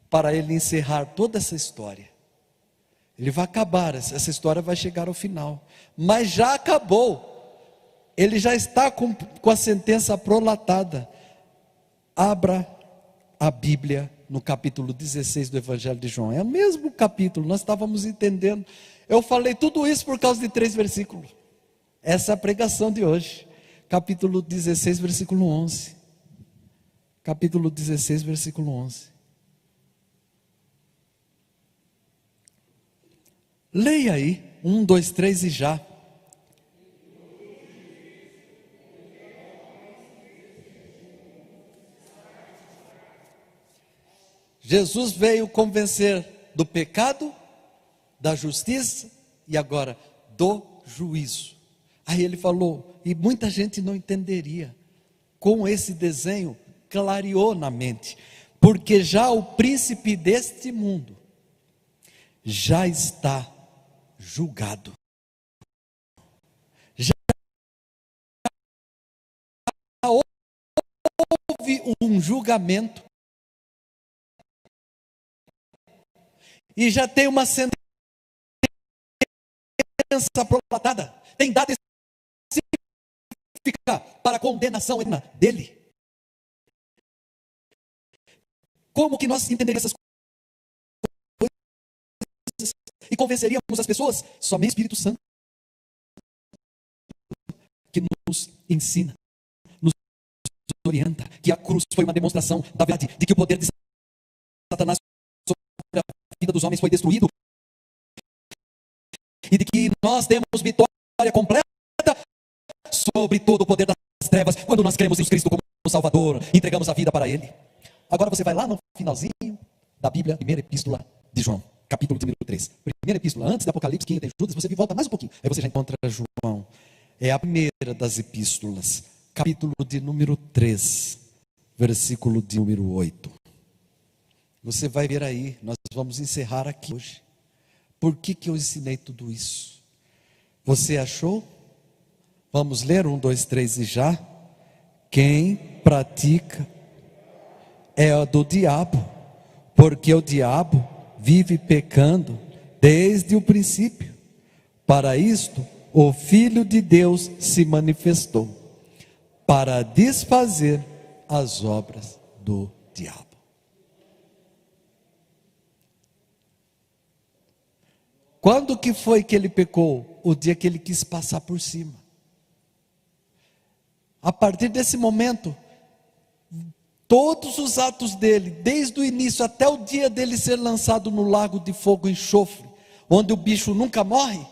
para ele encerrar toda essa história. Ele vai acabar, essa história vai chegar ao final. Mas já acabou, ele já está com a sentença prolatada. Abra a Bíblia no capítulo 16 do Evangelho de João. É o mesmo capítulo, nós estávamos entendendo. Eu falei tudo isso por causa de 3 versículos. Essa é a pregação de hoje. Capítulo 16, versículo 11. Capítulo 16, versículo 11. Leia aí, 1, 2, 3 e já. Jesus veio convencer do pecado, da justiça e agora do juízo. Aí ele falou, e muita gente não entenderia. Com esse desenho, clareou na mente. Porque já o príncipe deste mundo já está julgado. Já houve um julgamento. E já tem uma sentença prolatada, tem data específica para a condenação dele. Como que nós entenderíamos essas coisas e convenceríamos as pessoas? Somente o Espírito Santo, que nos ensina, nos orienta, que a cruz foi uma demonstração da verdade, de que o poder de Satanás sobre a vida dos homens foi destruído, e de que nós temos vitória completa sobre todo o poder das trevas, quando nós cremos em Jesus Cristo como Salvador, entregamos a vida para Ele. Agora você vai lá no finalzinho da Bíblia, primeira epístola de João, capítulo número 3. Primeira epístola, antes de Apocalipse, que tem Judas, você volta mais um pouquinho, aí você já encontra João. É a primeira das epístolas, capítulo de número 3, versículo de número 8. Você vai ver aí, nós vamos encerrar aqui hoje. Por que eu ensinei tudo isso? Você achou? Vamos ler 1, 2, 3 e já. Quem pratica é do diabo, porque o diabo vive pecando desde o princípio. Para isto, o Filho de Deus se manifestou, para desfazer as obras do diabo. Quando que foi que ele pecou? O dia que ele quis passar por cima. A partir desse momento, todos os atos dele, desde o início até o dia dele ser lançado no lago de fogo e enxofre, onde o bicho nunca morre,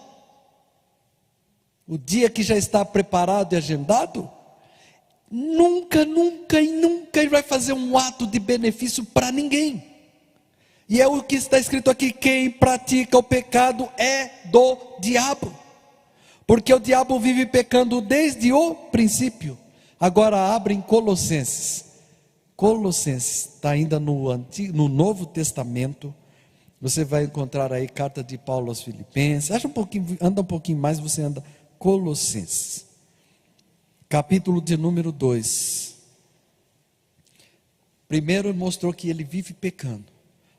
o dia que já está preparado e agendado, nunca ele vai fazer um ato de benefício para ninguém. E é o que está escrito aqui: quem pratica o pecado é do diabo, porque o diabo vive pecando desde o princípio. Agora abre em Colossenses, está ainda no Novo Testamento. Você vai encontrar aí carta de Paulo aos Filipenses, anda um pouquinho mais, você anda Colossenses, capítulo de número 2. Primeiro ele mostrou que ele vive pecando.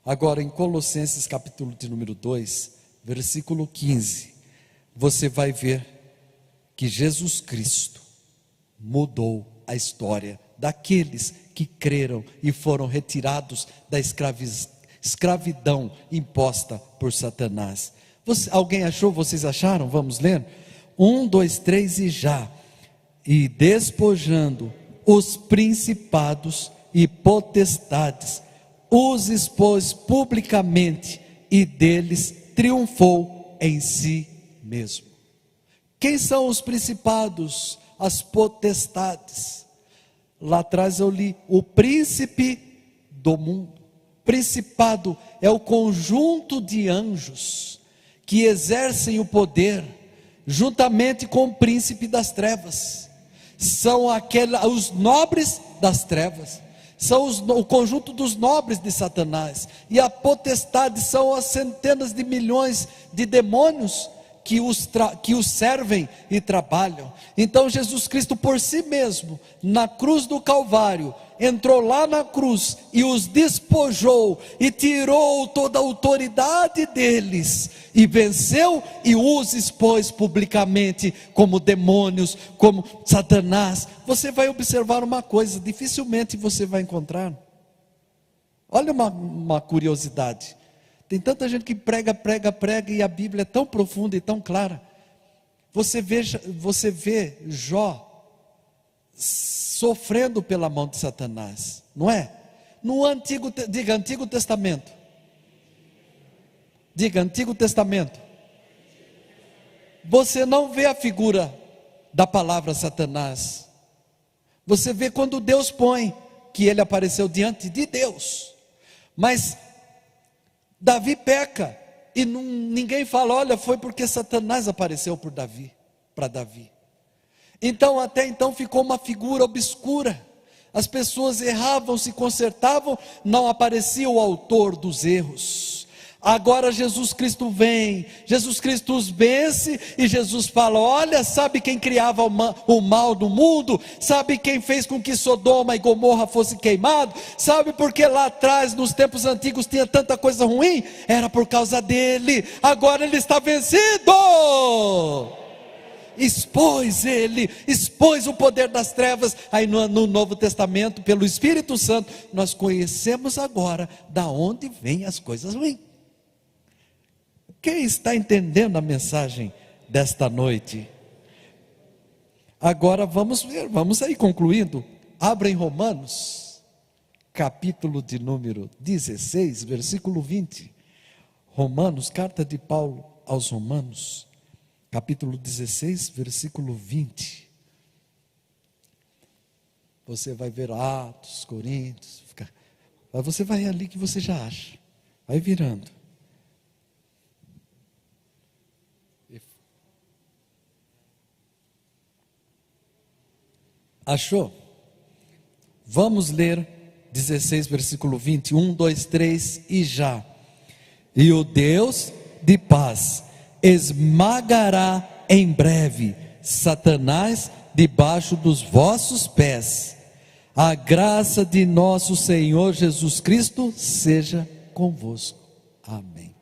Agora em Colossenses capítulo de número 2, versículo 15, você vai ver que Jesus Cristo mudou a história daqueles que creram e foram retirados da escravidão imposta por Satanás. Alguém achou? Vocês acharam? Vamos ler? 1, 2, 3 e já. E despojando os principados e potestades, os expôs publicamente e deles triunfou em si mesmo. Quem são os principados, as potestades? Lá atrás eu li o príncipe do mundo. Principado é o conjunto de anjos que exercem o poder juntamente com o príncipe das trevas. São os nobres das trevas, são o conjunto dos nobres de Satanás, e a potestade são as centenas de milhões de demônios que os servem e trabalham. Então Jesus Cristo por si mesmo, na cruz do Calvário, entrou lá na cruz e os despojou e tirou toda a autoridade deles e venceu e os expôs publicamente como demônios, como Satanás. Você vai observar uma coisa, dificilmente você vai encontrar. Olha uma curiosidade. Tem tanta gente que prega e a Bíblia é tão profunda e tão clara. Você vê Jó sofrendo pela mão de Satanás, não é? No Antigo Testamento. Diga Antigo Testamento. Você não vê a figura da palavra Satanás. Você vê quando Deus põe que ele apareceu diante de Deus. Mas Davi peca e ninguém fala, olha, foi porque Satanás apareceu para Davi. Então até então ficou uma figura obscura. As pessoas erravam, se consertavam, não aparecia o autor dos erros. Agora Jesus Cristo vem, Jesus Cristo os vence e Jesus fala, olha, sabe quem criava o mal no mundo? Sabe quem fez com que Sodoma e Gomorra fossem queimados? Sabe por que lá atrás, nos tempos antigos, tinha tanta coisa ruim? Era por causa dele. Agora ele está vencido. Expôs o poder das trevas. Aí no Novo Testamento, pelo Espírito Santo, nós conhecemos agora da onde vêm as coisas ruins. Quem está entendendo a mensagem desta noite? Agora vamos ver, vamos aí concluindo. Abra em Romanos, capítulo de número 16, versículo 20. Romanos, carta de Paulo aos Romanos, capítulo 16, versículo 20. Você vai ver Atos, Coríntios, mas você vai ali que você já acha. Vai virando. Achou? Vamos ler 16, versículo 20. 1, 2, 3 e já. E o Deus de paz esmagará em breve Satanás debaixo dos vossos pés. A graça de nosso Senhor Jesus Cristo seja convosco. Amém.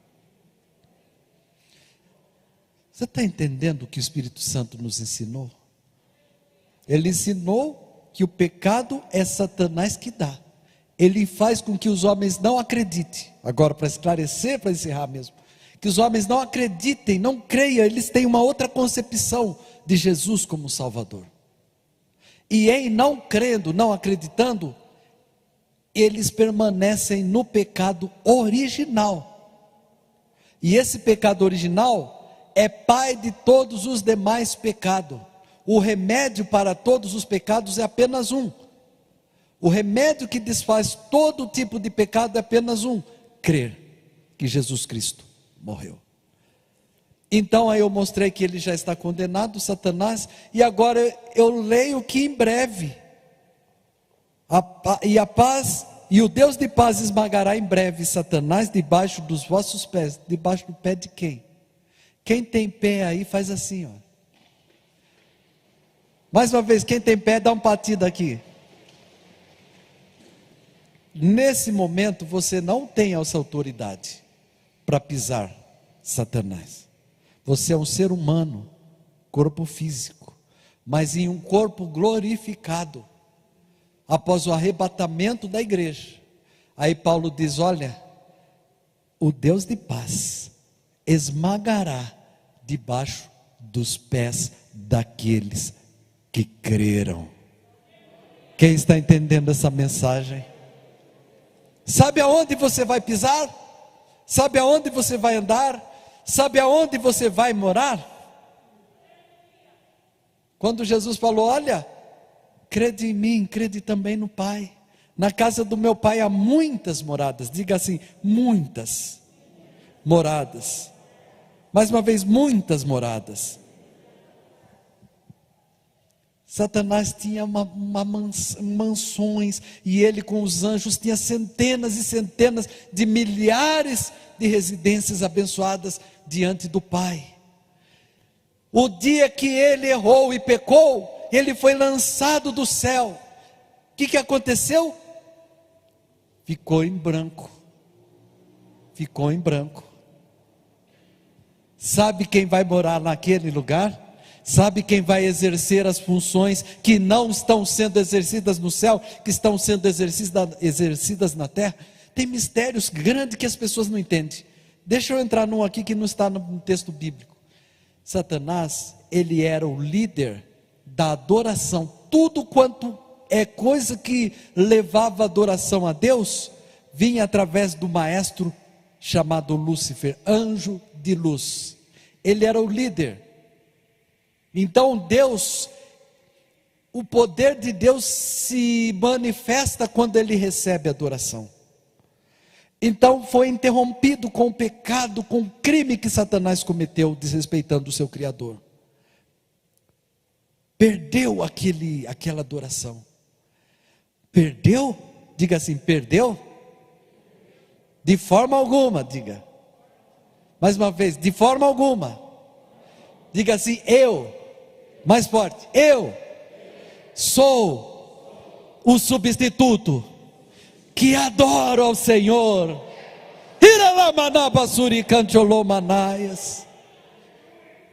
Você está entendendo o que o Espírito Santo nos ensinou? Ele ensinou que o pecado é Satanás que dá. Ele faz com que os homens não acreditem. Agora, para esclarecer, para encerrar mesmo, que os homens não acreditem, não creiam, eles têm uma outra concepção de Jesus como Salvador. E em não crendo, não acreditando, eles permanecem no pecado original. E esse pecado original é pai de todos os demais pecados. O remédio para todos os pecados é apenas um. O remédio que desfaz todo tipo de pecado é apenas um: crer que Jesus Cristo morreu. Então aí eu mostrei que ele já está condenado, Satanás, e agora eu leio que em breve a paz e o Deus de paz esmagará em breve Satanás debaixo dos vossos pés. Debaixo do pé de quem? Quem tem pé aí faz assim, ó. Mais uma vez, quem tem pé dá um patido aqui. nesse momento você não tem essa autoridade para pisar Satanás. Você é um ser humano, corpo físico, mas em um corpo glorificado, após o arrebatamento da igreja. Aí Paulo diz: olha, o Deus de paz esmagará debaixo dos pés daqueles que creram. Quem está entendendo essa mensagem? Sabe aonde você vai pisar? Sabe aonde você vai andar? Sabe aonde você vai morar? Quando Jesus falou: olha, crede em mim, crede também no Pai. Na casa do meu Pai há muitas moradas. Diga assim: muitas moradas. Mais uma vez, muitas moradas. Satanás tinha mansões, e ele com os anjos tinha centenas e centenas de milhares de residências abençoadas diante do Pai. O dia que ele errou e pecou, ele foi lançado do céu. O que aconteceu? Ficou em branco. Ficou em branco. Sabe quem vai morar naquele lugar? Sabe quem vai exercer as funções que não estão sendo exercidas no céu, que estão sendo exercidas na terra? Tem mistérios grandes que as pessoas não entendem. Deixa eu entrar num aqui que não está no texto bíblico. Satanás, ele era o líder da adoração. Tudo quanto é coisa que levava adoração a Deus, vinha através do maestro chamado Lúcifer, anjo de luz. Ele era o líder. Então Deus, o poder de Deus se manifesta quando ele recebe adoração. Então foi interrompido com o pecado, com o crime que Satanás cometeu, desrespeitando o seu Criador. Perdeu aquela adoração. Perdeu? Diga assim: perdeu? De forma alguma, diga. Mais uma vez: de forma alguma. Diga assim: mais forte, eu sou o substituto que adoro ao Senhor.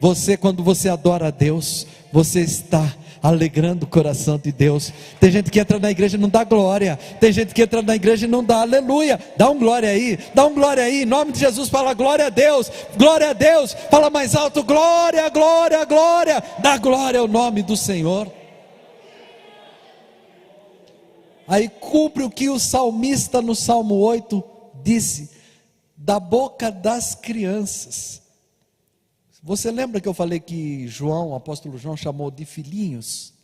Você, quando você adora a Deus, você está alegrando o coração de Deus. Tem gente que entra na igreja e não dá glória. Tem gente que entra na igreja e não dá aleluia. Dá um glória aí, dá um glória aí. Em nome de Jesus, fala glória a Deus, glória a Deus. Fala mais alto: glória, glória, glória. Dá glória ao nome do Senhor. Aí cumpre o que o salmista no Salmo 8 disse: da boca das crianças. Você lembra que eu falei que João, o apóstolo João, chamou de filhinhos?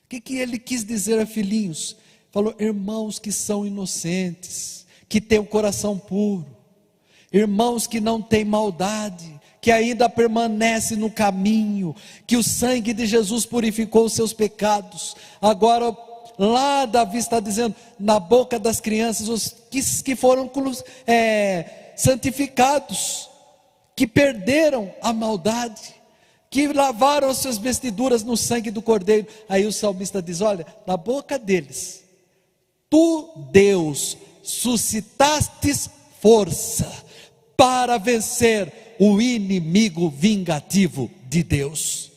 O que ele quis dizer a filhinhos? Falou: irmãos que são inocentes, que têm o coração puro, irmãos que não têm maldade, que ainda permanecem no caminho, que o sangue de Jesus purificou os seus pecados. Agora, lá Davi está dizendo: na boca das crianças, os que foram santificados, que perderam a maldade, que lavaram as suas vestiduras no sangue do Cordeiro. Aí o salmista diz: olha, na boca deles, tu, Deus, suscitastes força para vencer o inimigo vingativo de Deus.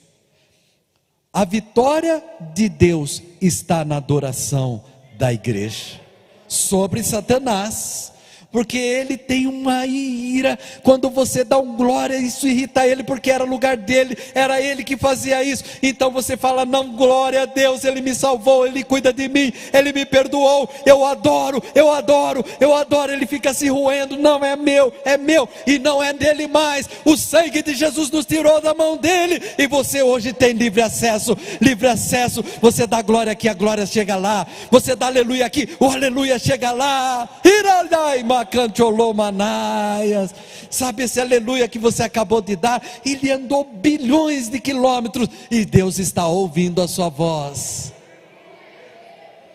A vitória de Deus está na adoração da igreja sobre Satanás. Porque ele tem uma ira. Quando você dá um glória, isso irrita ele, porque era lugar dele, era ele que fazia isso. Então você fala: não, glória a Deus, ele me salvou, ele cuida de mim, ele me perdoou, eu adoro, eu adoro, eu adoro. Ele fica se roendo: não, é meu e não é dele mais. O sangue de Jesus nos tirou da mão dele, e você hoje tem livre acesso. Você dá glória aqui, a glória chega lá. Você dá aleluia aqui, o aleluia chega lá. Sabe esse aleluia que você acabou de dar? Ele andou bilhões de quilômetros e Deus está ouvindo a sua voz.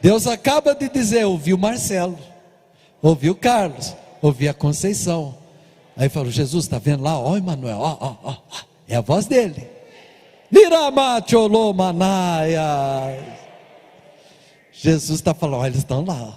Deus acaba de dizer: ouviu Marcelo, ouviu Carlos, ouviu a Conceição. Aí falou: Jesus, está vendo lá? Ó, Emanuel, ó, é a voz dele. Jesus está falando: olha, eles estão lá.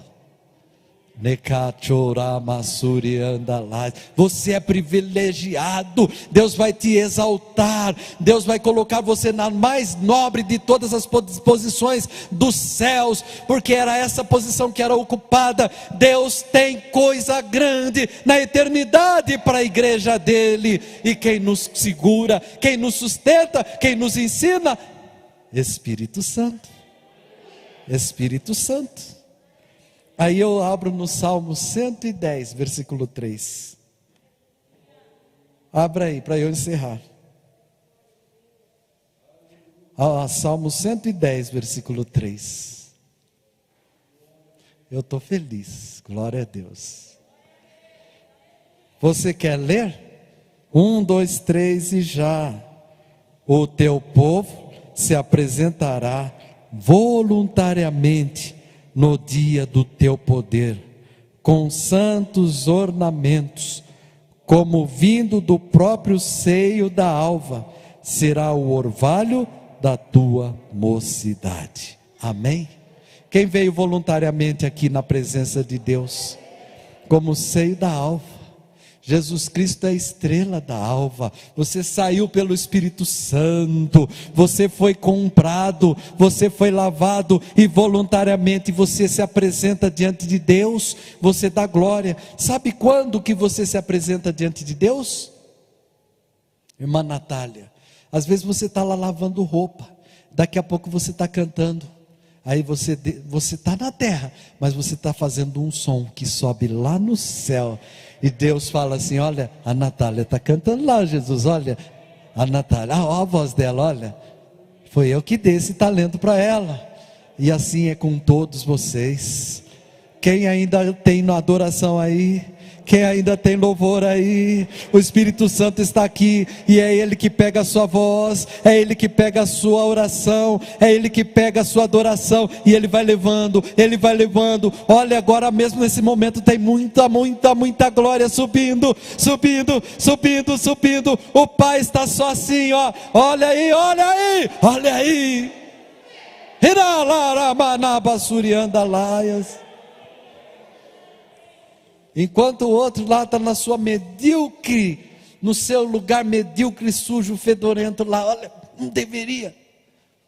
Você é privilegiado. Deus vai te exaltar. Deus vai colocar você na mais nobre de todas as posições dos céus, porque era essa posição que era ocupada. Deus tem coisa grande na eternidade para a igreja dele. E quem nos segura, quem nos sustenta, quem nos ensina? Espírito Santo. Espírito Santo. Aí eu abro no Salmo 110, versículo 3. Abra aí para eu encerrar. Salmo 110, versículo 3. Eu estou feliz, glória a Deus. Você quer ler? 1, 2, 3 e já. O teu povo se apresentará voluntariamente no dia do teu poder, com santos ornamentos, como vindo do próprio seio da alva, será o orvalho da tua mocidade. Amém? Quem veio voluntariamente aqui na presença de Deus? Como o seio da alva. Jesus Cristo é a estrela da alva. Você saiu pelo Espírito Santo, você foi comprado, você foi lavado e voluntariamente você se apresenta diante de Deus, você dá glória. Sabe quando que você se apresenta diante de Deus? Irmã Natália, às vezes você está lá lavando roupa, daqui a pouco você está cantando. Aí você está na terra, mas você está fazendo um som que sobe lá no céu. E Deus fala assim: olha, a Natália está cantando lá, Jesus, olha, a Natália, olha a voz dela, olha, foi eu que dei esse talento para ela. E assim é com todos vocês. Quem ainda tem adoração aí? Quem ainda tem louvor aí? O Espírito Santo está aqui, e é Ele que pega a sua voz, é Ele que pega a sua oração, é Ele que pega a sua adoração, e Ele vai levando, Ele vai levando. Olha, agora mesmo nesse momento tem muita glória subindo, subindo, subindo, subindo. O Pai está só assim, ó. Olha aí, olha aí, olha aí. Enquanto o outro lá está na sua medíocre, no seu lugar medíocre, sujo, fedorento lá, olha, não deveria.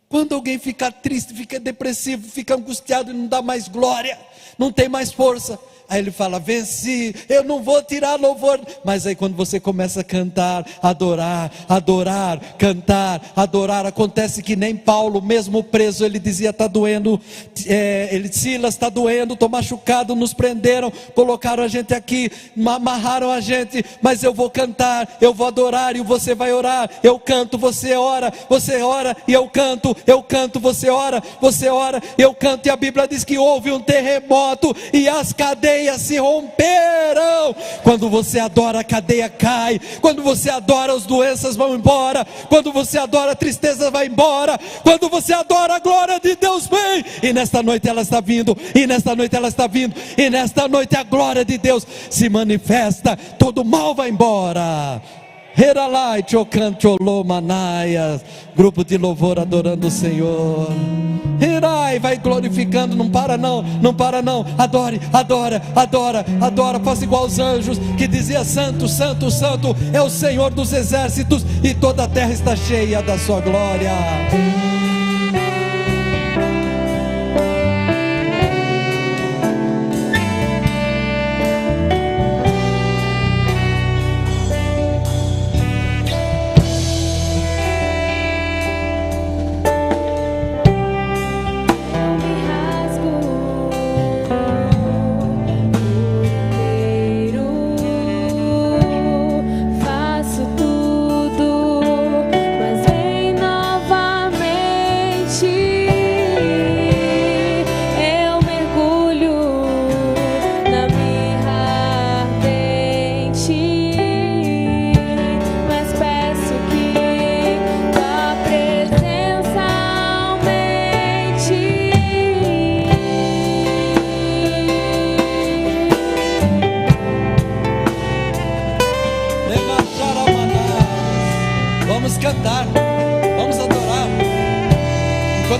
Quando alguém fica triste, fica depressivo, fica angustiado e não dá mais glória, não tem mais força, aí ele fala: venci, eu não vou tirar louvor. Mas aí quando você começa a cantar, adorar, adorar, cantar, adorar, acontece que nem Paulo, mesmo preso, ele dizia: está doendo, Silas, está doendo, estou machucado, nos prenderam, colocaram a gente aqui, amarraram a gente, mas eu vou cantar, eu vou adorar e você vai orar. Eu canto, você ora e eu canto, você ora, eu canto. E a Bíblia diz que houve um terremoto e as cadeias se romperam. Quando você adora, a cadeia cai. Quando você adora, as doenças vão embora. Quando você adora, a tristeza vai embora. Quando você adora, a glória de Deus vem. E nesta noite ela está vindo. E nesta noite ela está vindo. E nesta noite a glória de Deus se manifesta. Todo mal vai embora. Grupo de louvor adorando o Senhor. Vai glorificando, não para não, não para não. Adore, adora, adora, adora. Faça igual aos anjos que dizia: santo, santo, santo é o Senhor dos exércitos, e toda a terra está cheia da sua glória.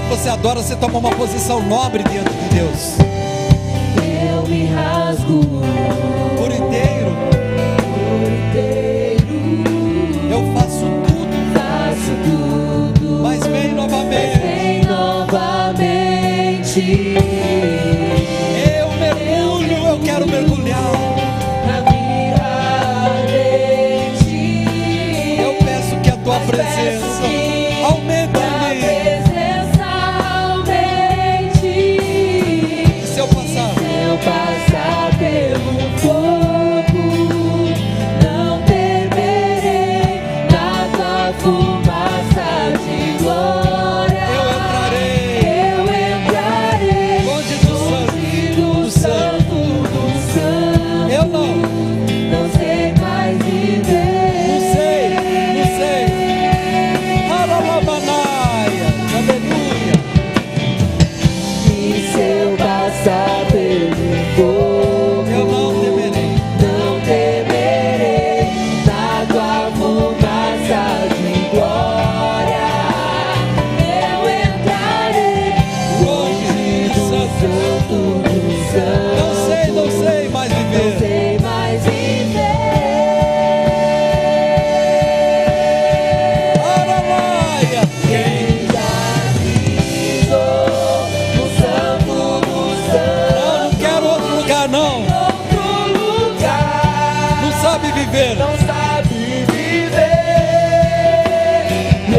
Você adora, você toma uma posição nobre diante de Deus. Eu me rasgo por inteiro. Eu faço tudo, mas vem novamente. Eu mergulho, eu quero mergulhar. Eu peço que a tua presença aumente em mim. E se eu passar pelo fogo, não temerei, na tua fumaça de glória. Eu entrarei longe do santo dos santos. Eu não sei mais viver. Não sei. Alabanaia, aleluia. E se eu passar pelo fogo, eu não temerei, na tua fumaça de glória. Eu entrarei longe do santo dos santos. Não sei mais viver. Aleluia. Quem já pisou no santo dos santos? Não quero outro lugar, não. Não sabe viver.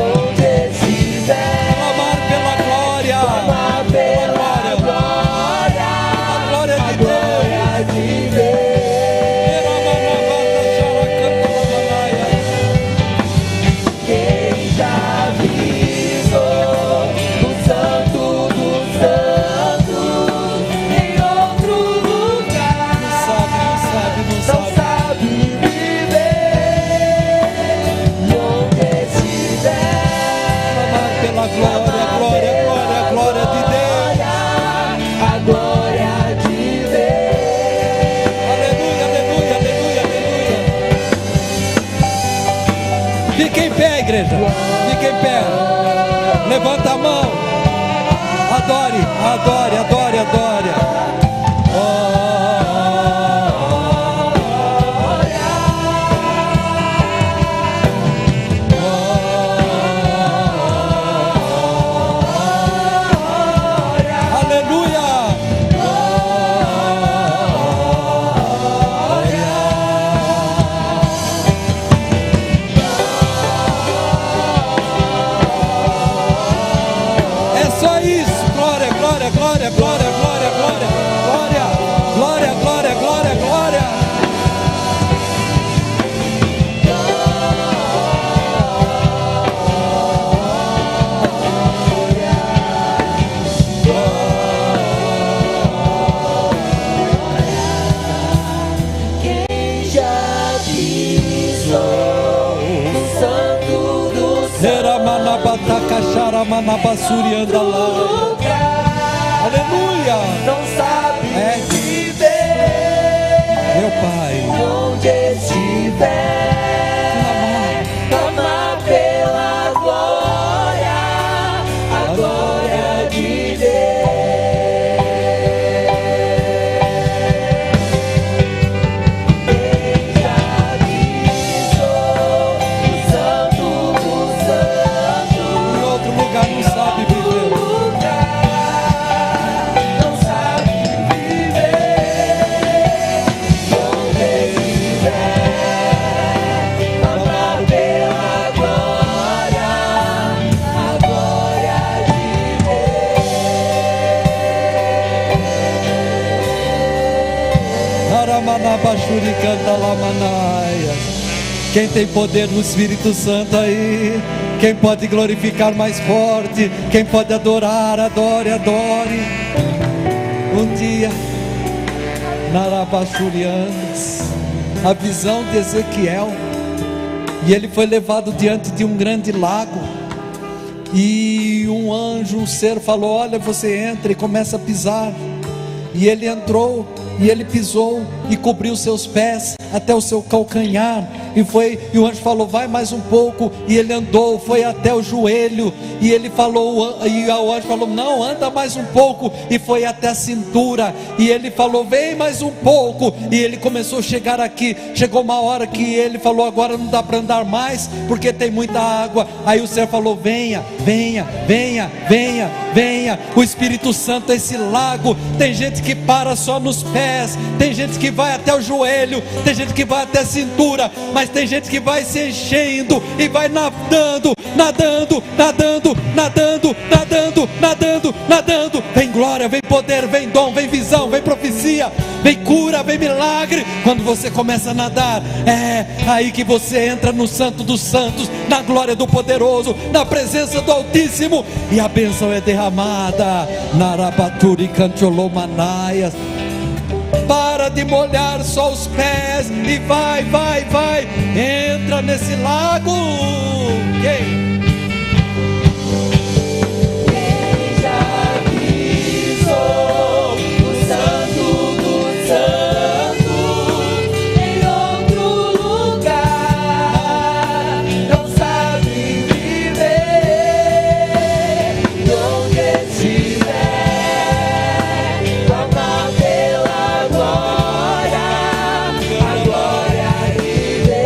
Onde estiver, clamar pela glória. A glória de Deus. Quem já pisou no santo dos santos em outro lugar, não sabe viver. Onde estiver, clamar pela glória de Deus. A glória de Deus. Aleluia. Fique em pé, igreja. Fique em pé. Levanta a mão. Adore. Aleluia. É só isso. Glória. Quem já pisou no santo dos santos, aleluia. Não sabe viver. Meu Pai, onde estiver, clamar pela glória, a glória de Deus. Quem já pisou no santo dos santos, em outro lugar não sabe viver. Quem tem poder no Espírito Santo aí? Quem pode glorificar mais forte? Quem pode adorar? Adore. Um dia, Narabachurianas, a visão de Ezequiel, e ele foi levado diante de um grande lago, e um anjo, um ser falou: olha, você entra e começa a pisar. E ele entrou, e ele pisou e cobriu seus pés até o seu calcanhar, e o anjo falou: vai mais um pouco, e ele andou, foi até o joelho, e ele falou, e o anjo falou: não, anda mais um pouco, e foi até a cintura, e ele falou: vem mais um pouco, e ele começou a chegar aqui. Chegou uma hora que ele falou: agora não dá para andar mais, porque tem muita água. Aí o Senhor falou: venha, venha, venha, venha, venha. O Espírito Santo é esse lago. Tem gente que para só nos pés, tem gente que vai até o joelho, tem gente que vai até a cintura, mas tem gente que vai se enchendo e vai nadando, nadando, nadando, nadando, nadando, nadando, nadando. Vem glória, vem poder, vem dom, vem visão, vem profecia, vem cura, vem milagre. Quando você começa a nadar, é aí que você entra no Santo dos Santos, na glória do Poderoso, na presença do Altíssimo, e a bênção é derramada. Narabaturi Cantiolomanaias. Para de molhar só os pés e vai, vai, vai, entra nesse lago. Ele já pisou o Santo dos Santos em outro lugar, não sabe viver onde estiver, clamar pela glória, a glória de Deus.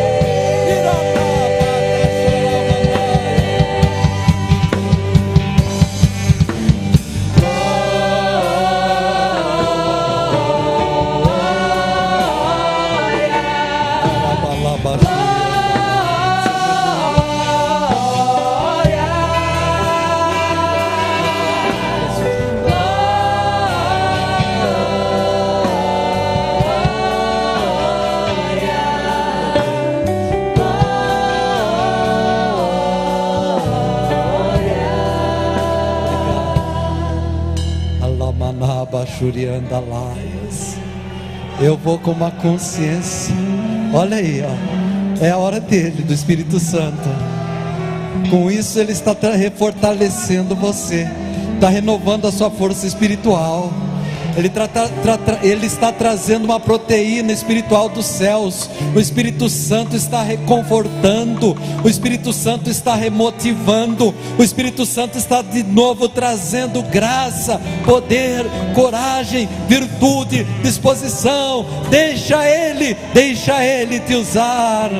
Eu vou com uma consciência. Olha aí, ó. É a hora dele, do Espírito Santo. Com isso ele está refortalecendo você, está renovando a sua força espiritual. Ele está trazendo uma proteína espiritual dos céus. O Espírito Santo está reconfortando, o Espírito Santo está remotivando, o Espírito Santo está de novo trazendo graça, poder, coragem, virtude, disposição. Deixa Ele te usar.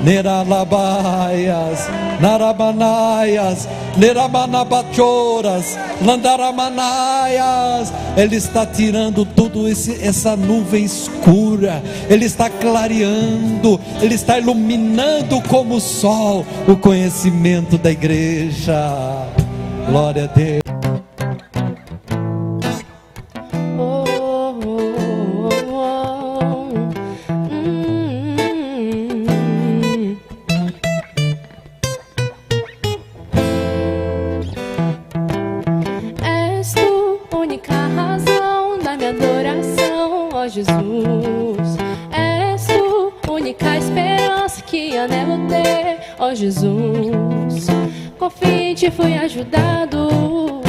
Neralabaias, Narabanaias, Neramanabachoras, Landaramanaias. Ele está tirando tudo essa nuvem escura, Ele está clareando, Ele está iluminando como o sol o conhecimento da igreja. Glória a Deus. Jesus, és tu, única esperança que anelo ter, ó Jesus. Confio em ti, fui ajudado,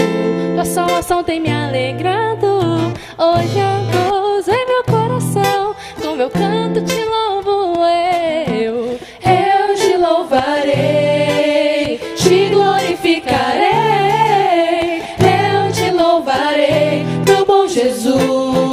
tua salvação tem me alegrado. Hoje eu gozo em meu coração, com meu canto te louvo eu te louvarei, te glorificarei, eu te louvarei, meu bom Jesus.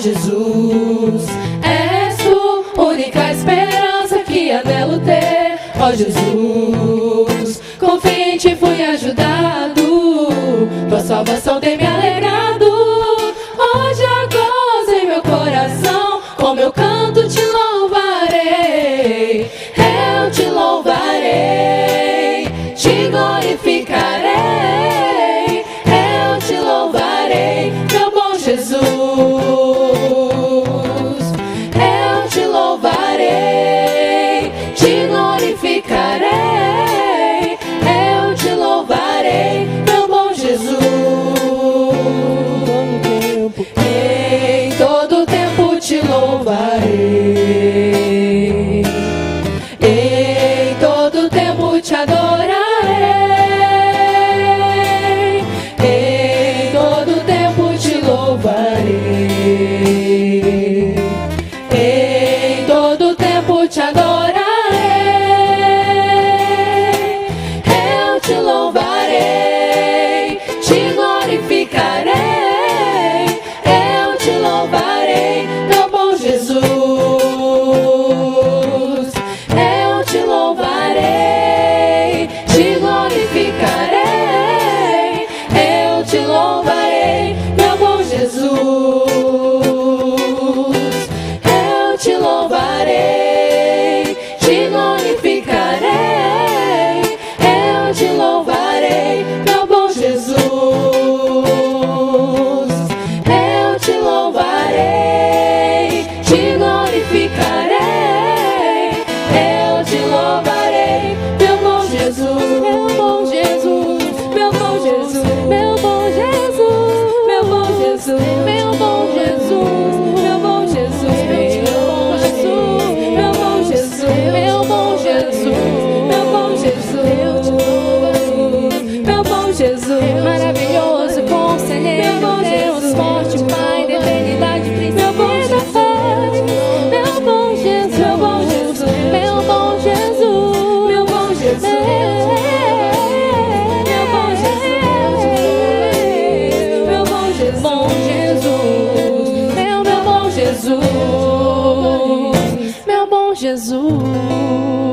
Jesus, és tu, única esperança que anelo ter, ó Jesus. Confio em ti, fui ajudado, tua salvação tem me alegrado. Hoje há gozo em meu coração, com meu canto te louvarei, eu te louvarei, te glorificarei, eu te louvarei, meu bom Jesus. Te glorificarei, eu louvarei, meu bom Jesus. Eu te louvarei, te glorificarei. Eu te louvarei, meu bom Jesus. Eu te louvarei, te glorificarei. Eu te louvarei, meu bom Jesus. Eu te louvarei, te glorificarei. Eu te louvarei, meu bom Jesus, meu bom Jesus, meu bom Jesus, meu bom Jesus, meu bom Jesus, meu bom Jesus, meu bom Jesus, meu bom Jesus, meu bom Jesus, meu bom Jesus, meu bom Jesus, maravilhoso conselheiro, Deus forte, Pai da eternidade, princípio da paz, meu bom Jesus, meu bom Jesus, meu bom Jesus, meu bom Jesus, meu bom Jesus, bom Jesus, meu bom Jesus, meu bom Jesus.